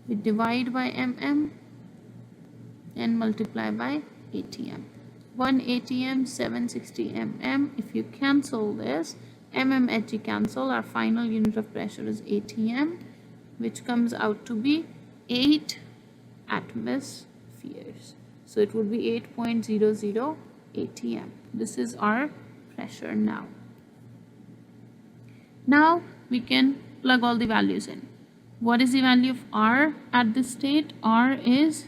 We divide by mm and multiply by atm. 1 atm 760 mm. If you cancel this, mmHg cancel, our final unit of pressure is atm, which comes out to be 8 atmospheres. So it would be 8.00 atm. This is our pressure now. Now we can plug all the values in. What is the value of R at this state? R is,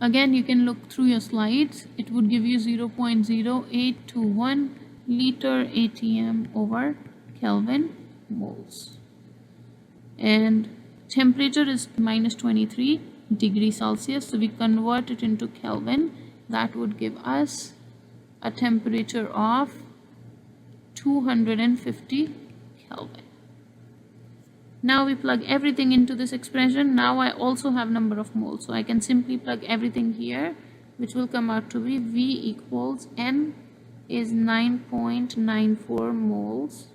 again you can look through your slides, it would give you 0.0821 liter atm over Kelvin moles. And temperature is minus 23 degrees Celsius. So we convert it into Kelvin. That would give us a temperature of 250 Kelvin. Now we plug everything into this expression. Now I also have number of moles, so I can simply plug everything here, which will come out to be V equals N is 9.94 moles,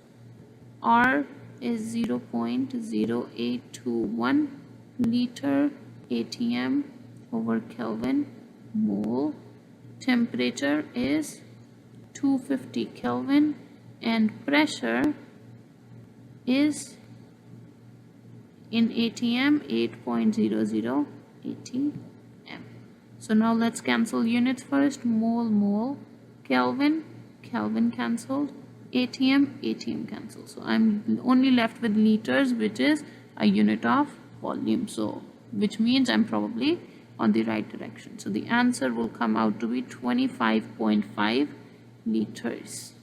R is 0.0821 liter atm over Kelvin mole, temperature is 250 Kelvin, and pressure is in atm 8.00 atm. So now let's cancel units first. Mole, mole, Kelvin, Kelvin cancelled, atm, atm cancelled. So I'm only left with liters, which is a unit of volume. So which means I'm probably on the right direction. So the answer will come out to be 25.5 liters.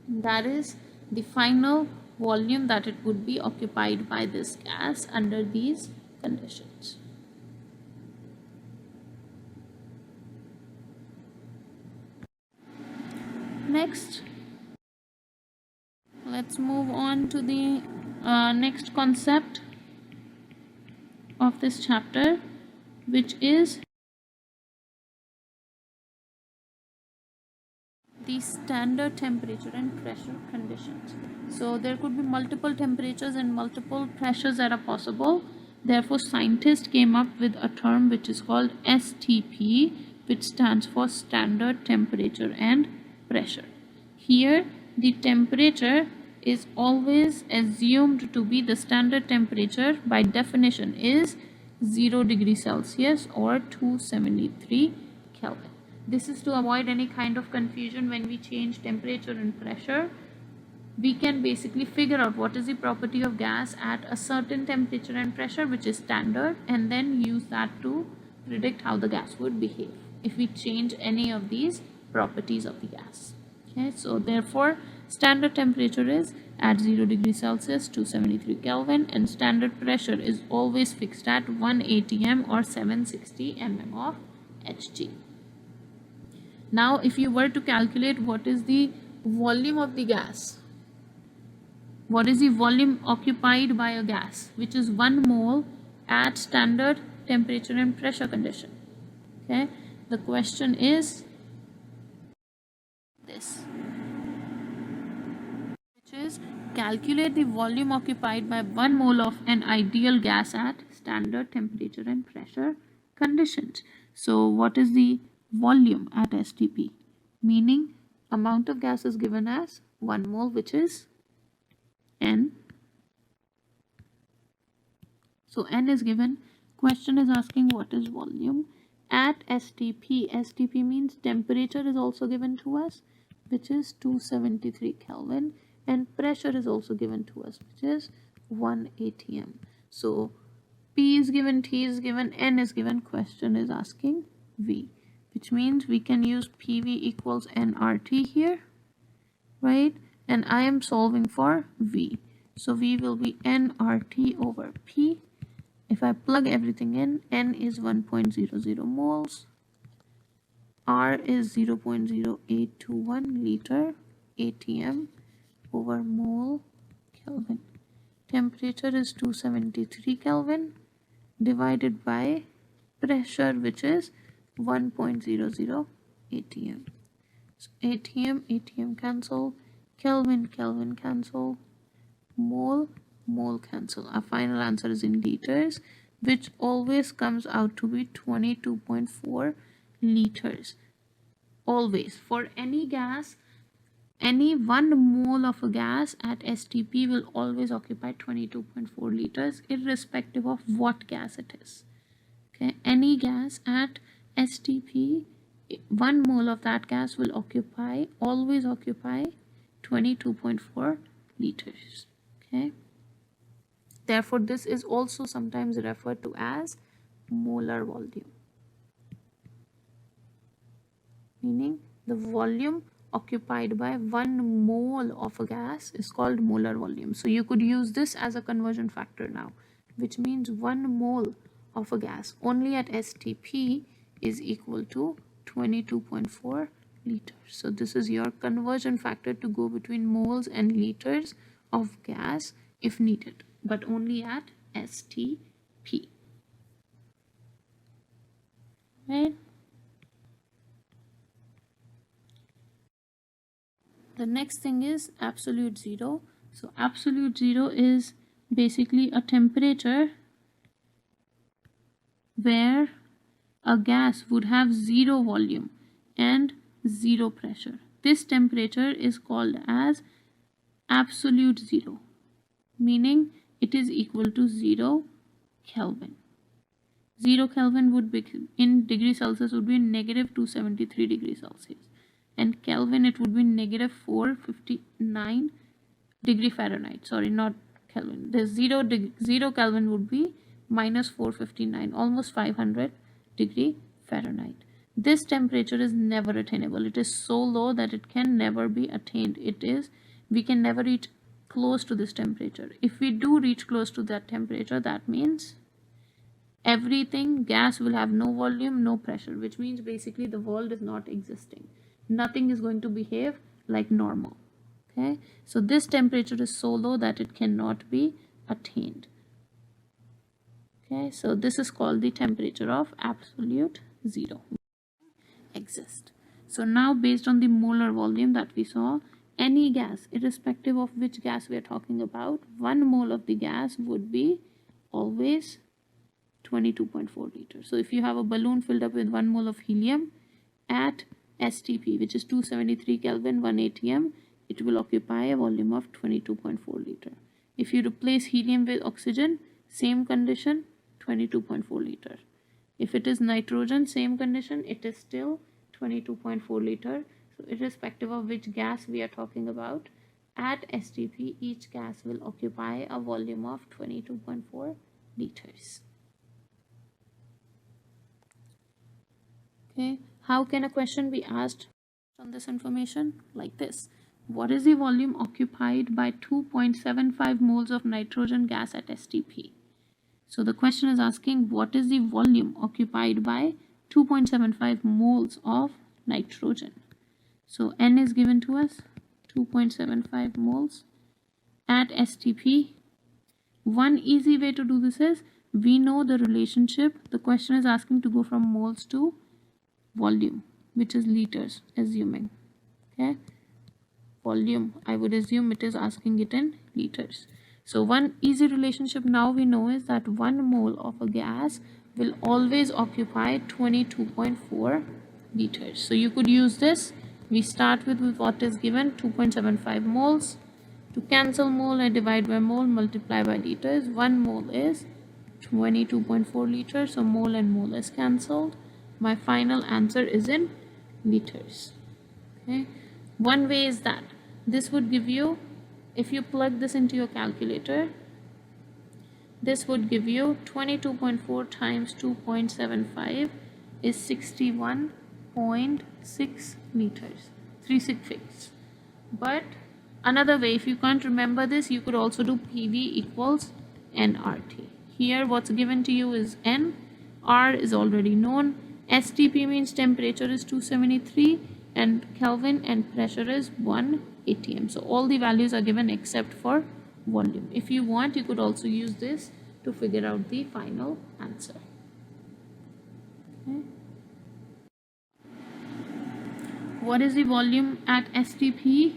That is the final volume that it would be occupied by this gas under these conditions. Next, let's move on to the next concept of this chapter, which is the standard temperature and pressure conditions. So there could be multiple temperatures and multiple pressures that are possible. Therefore, scientists came up with a term which is called STP, which stands for standard temperature and pressure. Here, the temperature is always assumed to be the standard temperature by definition is 0 degrees Celsius or 273 Kelvin. This is to avoid any kind of confusion when we change temperature and pressure. We can basically figure out what is the property of gas at a certain temperature and pressure, which is standard, and then use that to predict how the gas would behave if we change any of these properties of the gas. Okay, so therefore standard temperature is at 0 degrees Celsius 273 Kelvin, and standard pressure is always fixed at 1 atm or 760 mm of Hg. Now if you were to calculate what is the volume of the gas, what is the volume occupied by a gas, which is 1 mole at standard temperature and pressure condition. Okay, the question is this, which is calculate the volume occupied by 1 mole of an ideal gas at standard temperature and pressure conditions. So what is the volume at STP? Meaning amount of gas is given as 1 mole, which is N, So N is given. Question is asking what is volume at STP. STP means temperature is also given to us, which is 273 Kelvin, and pressure is also given to us, which is 1 atm. So P is given, T is given, N is given. Question is asking V, which means we can use PV equals nRT here, right? And I am solving for V. So V will be nRT over P. If I plug everything in, N is 1.00 moles, R is 0.0821 liter atm over mole Kelvin. Temperature is 273 Kelvin divided by pressure, which is 1.00 atm. So atm cancel, Kelvin cancel, mole cancel. Our final answer is in liters, which always comes out to be 22.4 liters. Always, for any gas, any 1 mole of a gas at STP will always occupy 22.4 liters, irrespective of what gas it is. Okay, any gas at STP, 1 mole of that gas will always occupy 22.4 liters. Okay, therefore this is also sometimes referred to as molar volume, meaning the volume occupied by 1 mole of a gas is called molar volume. So you could use this as a conversion factor now, which means 1 mole of a gas only at STP is equal to 22.4 liters. So this is your conversion factor to go between moles and liters of gas if needed, but only at STP. Right? The next thing is absolute zero. So absolute zero is basically a temperature where a gas would have 0 volume and 0 pressure. This temperature is called as absolute zero, meaning it is equal to 0 Kelvin. 0 Kelvin would be in degree Celsius would be negative 273 degrees Celsius, and Kelvin it would be negative 459 degree Fahrenheit. Sorry, not Kelvin. The 0 Kelvin would be minus 459, almost 500 degree Fahrenheit. This temperature is never attainable. It is so low that it can never be attained. We can never reach close to this temperature. If we do reach close to that temperature, that means gas will have no volume, no pressure, which means basically the world is not existing. Nothing is going to behave like normal. Okay, so this temperature is so low that it cannot be attained. Okay, so this is called the temperature of absolute zero. Exist. So now, based on the molar volume that we saw, any gas, irrespective of which gas we are talking about, 1 mole of the gas would be always 22.4 liters. So if you have a balloon filled up with 1 mole of helium at STP, which is 273 Kelvin, 1 atm, it will occupy a volume of 22.4 liter. If you replace helium with oxygen, same condition, 22.4 liter. If it is nitrogen, same condition, it is still 22.4 liter. So irrespective of which gas we are talking about, at STP, each gas will occupy a volume of 22.4 liters. Okay, how can a question be asked on this information? Like this. What is the volume occupied by 2.75 moles of nitrogen gas at STP? So the question is asking what is the volume occupied by 2.75 moles of nitrogen. So N is given to us, 2.75 moles at STP. One easy way to do this is, we know the relationship. The question is asking to go from moles to volume, which is liters, assuming. Okay, volume, I would assume it is asking it in liters. So one easy relationship now we know is that 1 mole of a gas will always occupy 22.4 liters. So you could use this. We start with what is given, 2.75 moles. To cancel mole, I divide by mole, multiply by liters. 1 mole is 22.4 liters, so mole and mole is cancelled. My final answer is in liters. Okay, one way is that this would give you, if you plug this into your calculator, this would give you 22.4 times 2.75 is 61.6 liters, 36. But another way, if you can't remember this, you could also do PV equals nRT. Here what's given to you is N, R is already known, STP means temperature is 273 and Kelvin, and pressure is 1 atm. So all the values are given except for volume. If you want, you could also use this to figure out the final answer. Okay. What is the volume at STP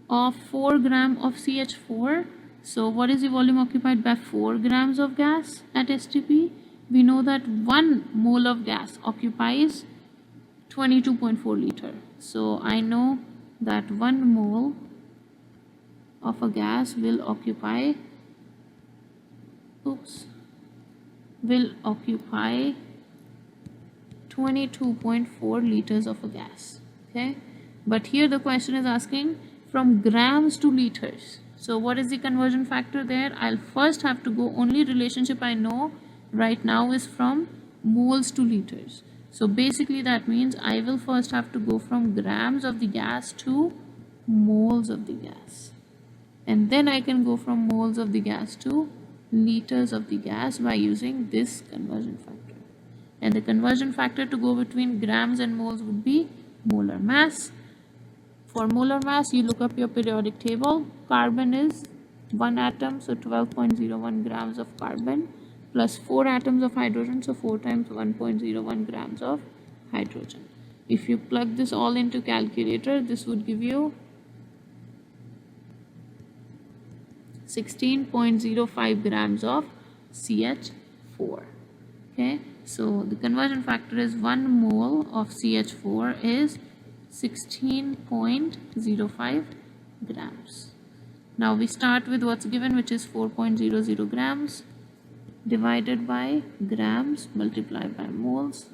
of 4 gram of CH4? So what is the volume occupied by 4 grams of gas at STP? We know that 1 mole of gas occupies 22.4 liter. So I know that 1 mole of a gas will occupy 22.4 liters of a gas. Okay, but here the question is asking from grams to liters. So what is the conversion factor there? I'll first have to go, only relationship I know right now is from moles to liters. So basically that means I will first have to go from grams of the gas to moles of the gas, and then I can go from moles of the gas to liters of the gas by using this conversion factor. And the conversion factor to go between grams and moles would be molar mass. For molar mass, you look up your periodic table. Carbon is 1 atom, so 12.01 grams of carbon, plus 4 atoms of hydrogen, so 4 times 1.01 grams of hydrogen. If you plug this all into calculator, this would give you 16.05 grams of CH4. Okay, so the conversion factor is 1 mole of CH4 is 16.05 grams. Now we start with what's given, which is 4.00 grams divided by grams multiplied by moles.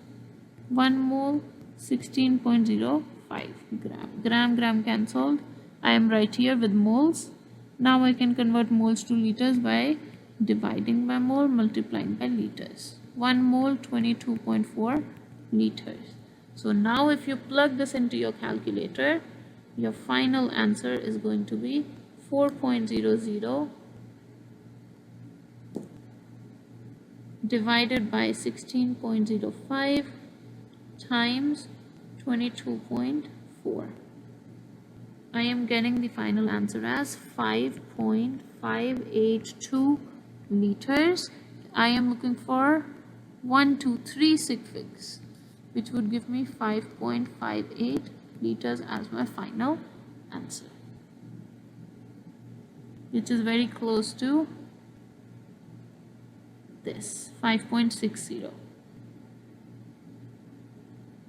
1 mole 16.05 gram. Gram cancelled. I am right here with moles. Now I can convert moles to liters by dividing by mole, multiplying by liters. 1 mole 22.4 liters. So now if you plug this into your calculator, your final answer is going to be 4.00 divided by 16.05 times 22.4. I am getting the final answer as 5.582 liters. I am looking for 1, 2, 3 sig figs, which would give me 5.58 liters as my final answer, which is very close to this 5.60.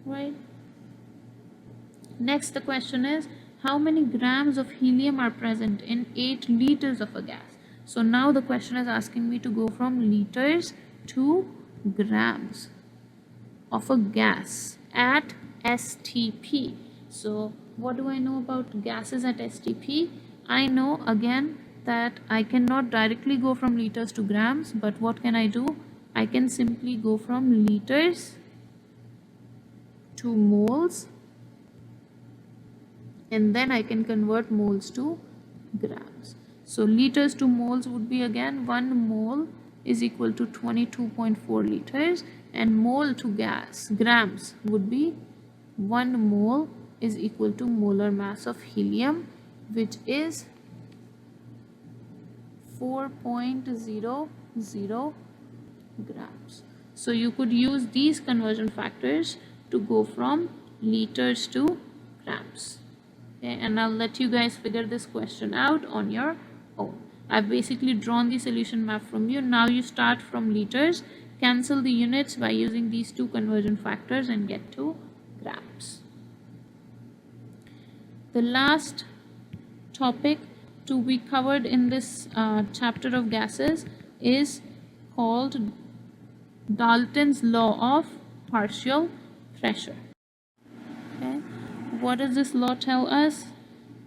Right. Next, the question is, how many grams of helium are present in 8 liters of a gas? So now the question is asking me to go from liters to grams of a gas at STP. So what do I know about gases at STP? I know again that I cannot directly go from liters to grams, but what can I do? I can simply go from liters to moles, and then I can convert moles to grams. So liters to moles would be, again, 1 mole is equal to 22.4 liters, and mole to grams would be 1 mole is equal to molar mass of helium, which is 4.00 grams. So you could use these conversion factors to go from liters to grams. Okay, and I'll let you guys figure this question out on your own. I've basically drawn the solution map from you. Now you start from liters, cancel the units by using these two conversion factors, and get to grams. The last topic to be covered in this chapter of gases is called Dalton's law of partial pressure. Okay, what does this law tell us?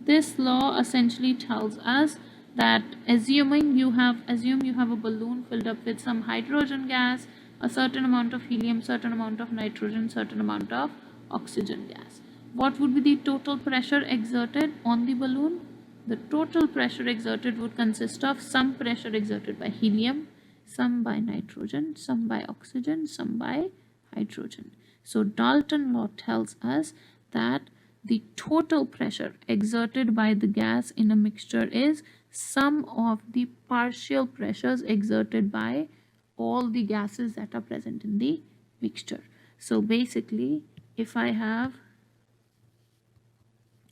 This law essentially tells us that assume you have a balloon filled up with some hydrogen gas, a certain amount of helium, certain amount of nitrogen, certain amount of oxygen gas. What would be the total pressure exerted on the balloon? The total pressure exerted would consist of some pressure exerted by helium, some by nitrogen, some by oxygen, some by hydrogen. So Dalton law tells us that the total pressure exerted by the gas in a mixture is sum of the partial pressures exerted by all the gases that are present in the mixture. So basically, if I have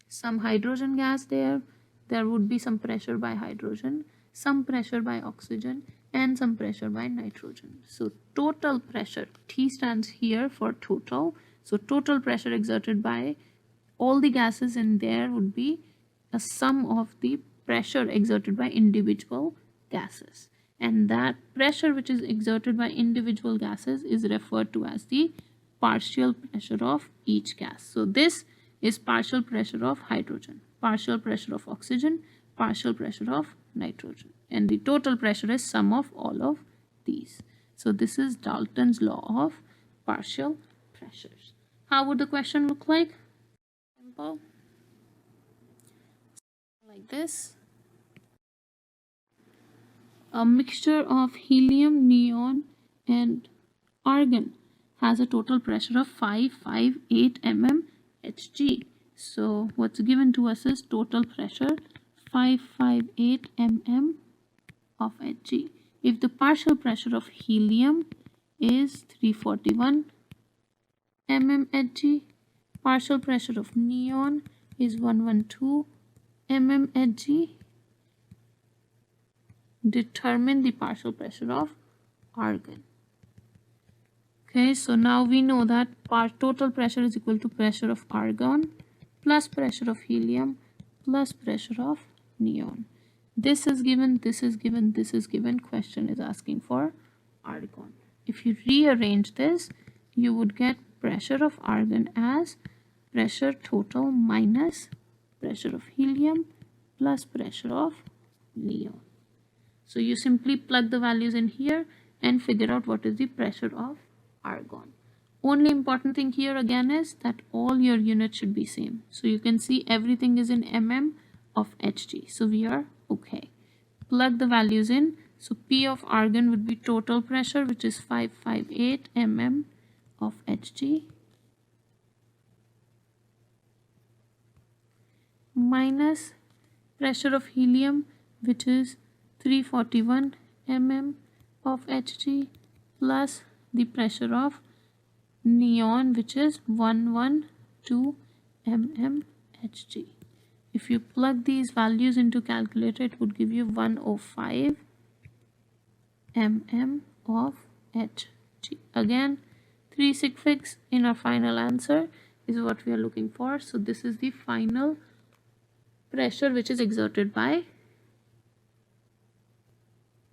some hydrogen gas there would be some pressure by hydrogen, some pressure by oxygen, and some pressure by nitrogen. So total pressure, T stands here for total. So total pressure exerted by all the gases in there would be a sum of the pressure exerted by individual gases. And that pressure which is exerted by individual gases is referred to as the partial pressure of each gas. So this is partial pressure of hydrogen, partial pressure of oxygen, partial pressure of nitrogen, and the total pressure is sum of all of these. So this is Dalton's law of partial pressures. How would the question look like? Simple, like this. A mixture of helium, neon, and argon has a total pressure of 558 mmHg. So what's given to us is total pressure 558 mm of Hg. If the partial pressure of helium is 341 mmHg, partial pressure of neon is 112 mmHg, determine the partial pressure of argon. Okay, so now we know that total pressure is equal to pressure of argon plus pressure of helium plus pressure of neon. This is given, this is given, this is given. Question is asking for argon. If you rearrange this, you would get pressure of argon as pressure total minus pressure of helium plus pressure of neon. So you simply plug the values in here and figure out what is the pressure of argon. Only important thing here again is that all your units should be same. So you can see everything is in mm of Hg. So we are okay. Plug the values in. So P of argon would be total pressure, which is 558 mm of Hg, minus pressure of helium, which is 341 mm of Hg, plus the pressure of neon, which is 112 mmHg. If you plug these values into calculator, it would give you 105 mm of Hg. Again, 3 sig figs in our final answer is what we are looking for. So this is the final pressure which is exerted by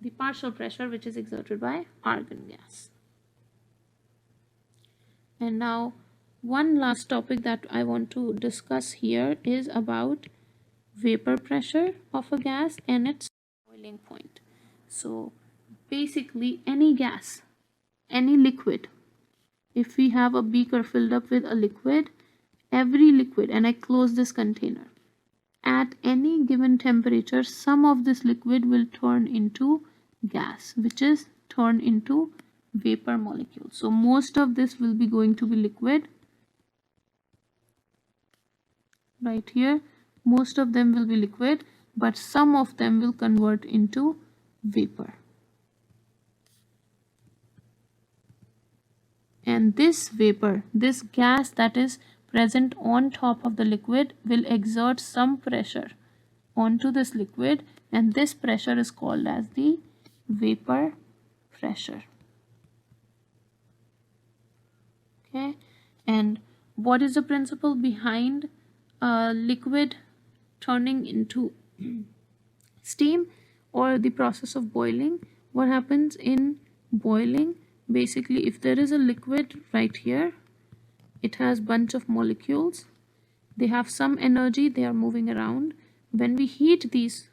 the partial pressure which is exerted by argon gas. And now one last topic that I want to discuss here is about vapor pressure of a gas and its boiling point. So basically any gas, any liquid, if we have a beaker filled up with a liquid, every liquid, and I close this container, at any given temperature, some of this liquid will turn into gas, which is turned into vapor molecules. So most of this will be going to be liquid. Right here, most of them will be liquid, but some of them will convert into vapor. And this vapor, this gas that is present on top of the liquid, will exert some pressure onto this liquid, and this pressure is called as the vapor pressure. Okay, and what is the principle behind a liquid turning into Steam, or the process of boiling, what happens in boiling, basically if there is a liquid right here, it has bunch of molecules, they have some energy, they are moving around. When we heat these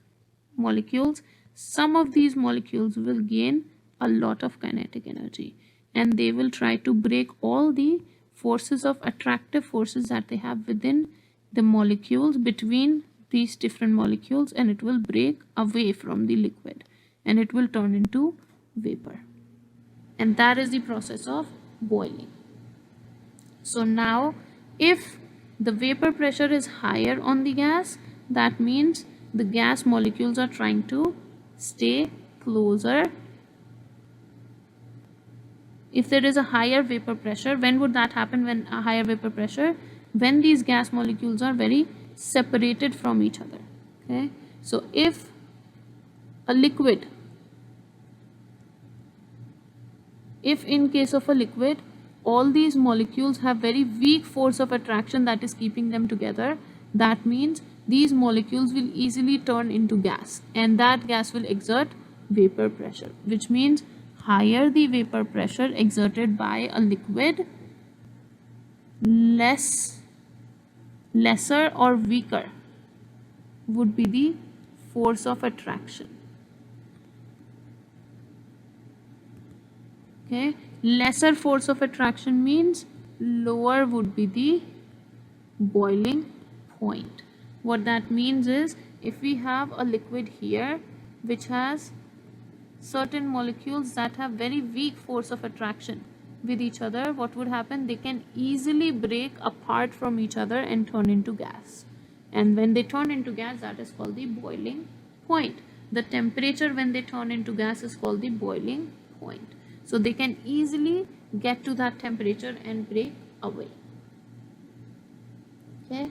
molecules, some of these molecules will gain a lot of kinetic energy, and they will try to break all the forces of attractive forces that they have within the molecules, between these different molecules, and it will break away from the liquid and it will turn into vapor. And that is the process of boiling. So now if the vapor pressure is higher on the gas, that means the gas molecules are trying to stay closer. If there is a higher vapor pressure, when would that happen? When a higher vapor pressure, when these gas molecules are very separated from each other. Okay, so if a liquid, if in case of a liquid all these molecules have very weak force of attraction that is keeping them together, that means these molecules will easily turn into gas, and that gas will exert vapor pressure, which means higher the vapor pressure exerted by a liquid, lesser or weaker would be the force of attraction. Okay, lesser force of attraction means lower would be the boiling point. What that means is, if we have a liquid here which has certain molecules that have very weak force of attraction with each other, what would happen? They can easily break apart from each other and turn into gas. And when they turn into gas, that is called the boiling point. The temperature when they turn into gas is called the boiling point. So they can easily get to that temperature and break away. Okay,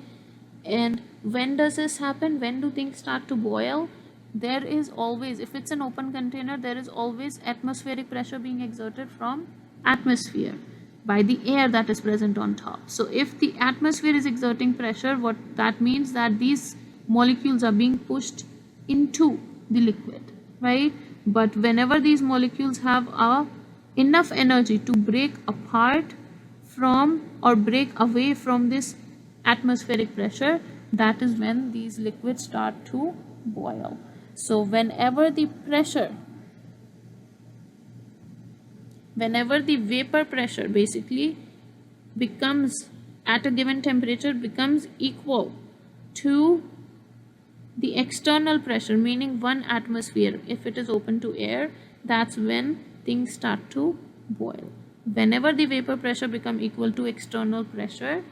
and when does this happen? When do things start to boil? There is always, if it's an open container, there is always atmospheric pressure being exerted from atmosphere by the air that is present on top. So if the atmosphere is exerting pressure, what that means, that these molecules are being pushed into the liquid, right? But whenever these molecules have enough energy to break apart from or break away from this atmospheric pressure, that is when these liquids start to boil. So whenever the vapor pressure basically becomes at a given temperature becomes equal to the external pressure, meaning 1 atmosphere if it is open to air, that's when things start to boil. Whenever the vapor pressure become equal to external pressure,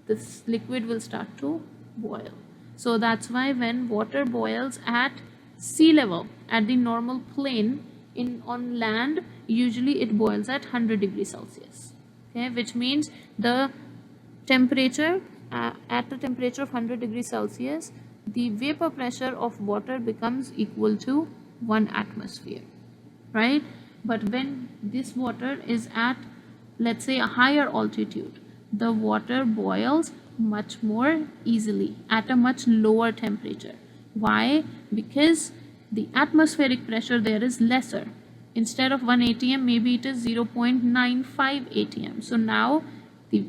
this liquid will start to boil. So that's why when water boils at sea level, at the normal plane on land, usually it boils at 100 degrees Celsius. Okay, which means the temperature at the temperature of 100 degrees Celsius, the vapor pressure of water becomes equal to 1 atmosphere, right? But when this water is at, let's say, a higher altitude, the water boils much more easily at a much lower temperature. Why? Because the atmospheric pressure there is lesser. Instead of 1 atm, maybe it is 0.95 atm. So now the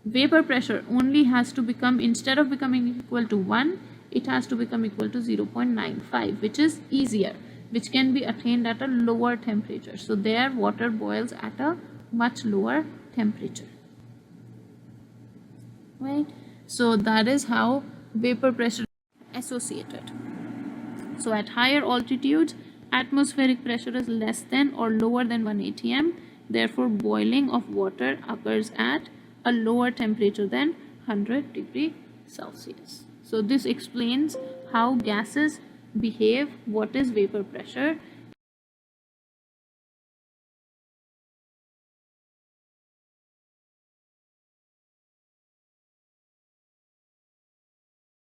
vapor pressure only has to become, instead of becoming equal to 1, it has to become equal to 0.95, which is easier, which can be attained at a lower temperature. So there water boils at a much lower temperature, right? So that is how vapor pressure is associated. So at higher altitudes, atmospheric pressure is less than or lower than 1 atm. Therefore, boiling of water occurs at a lower temperature than 100 degrees Celsius. So this explains how gases behave, what is vapor pressure,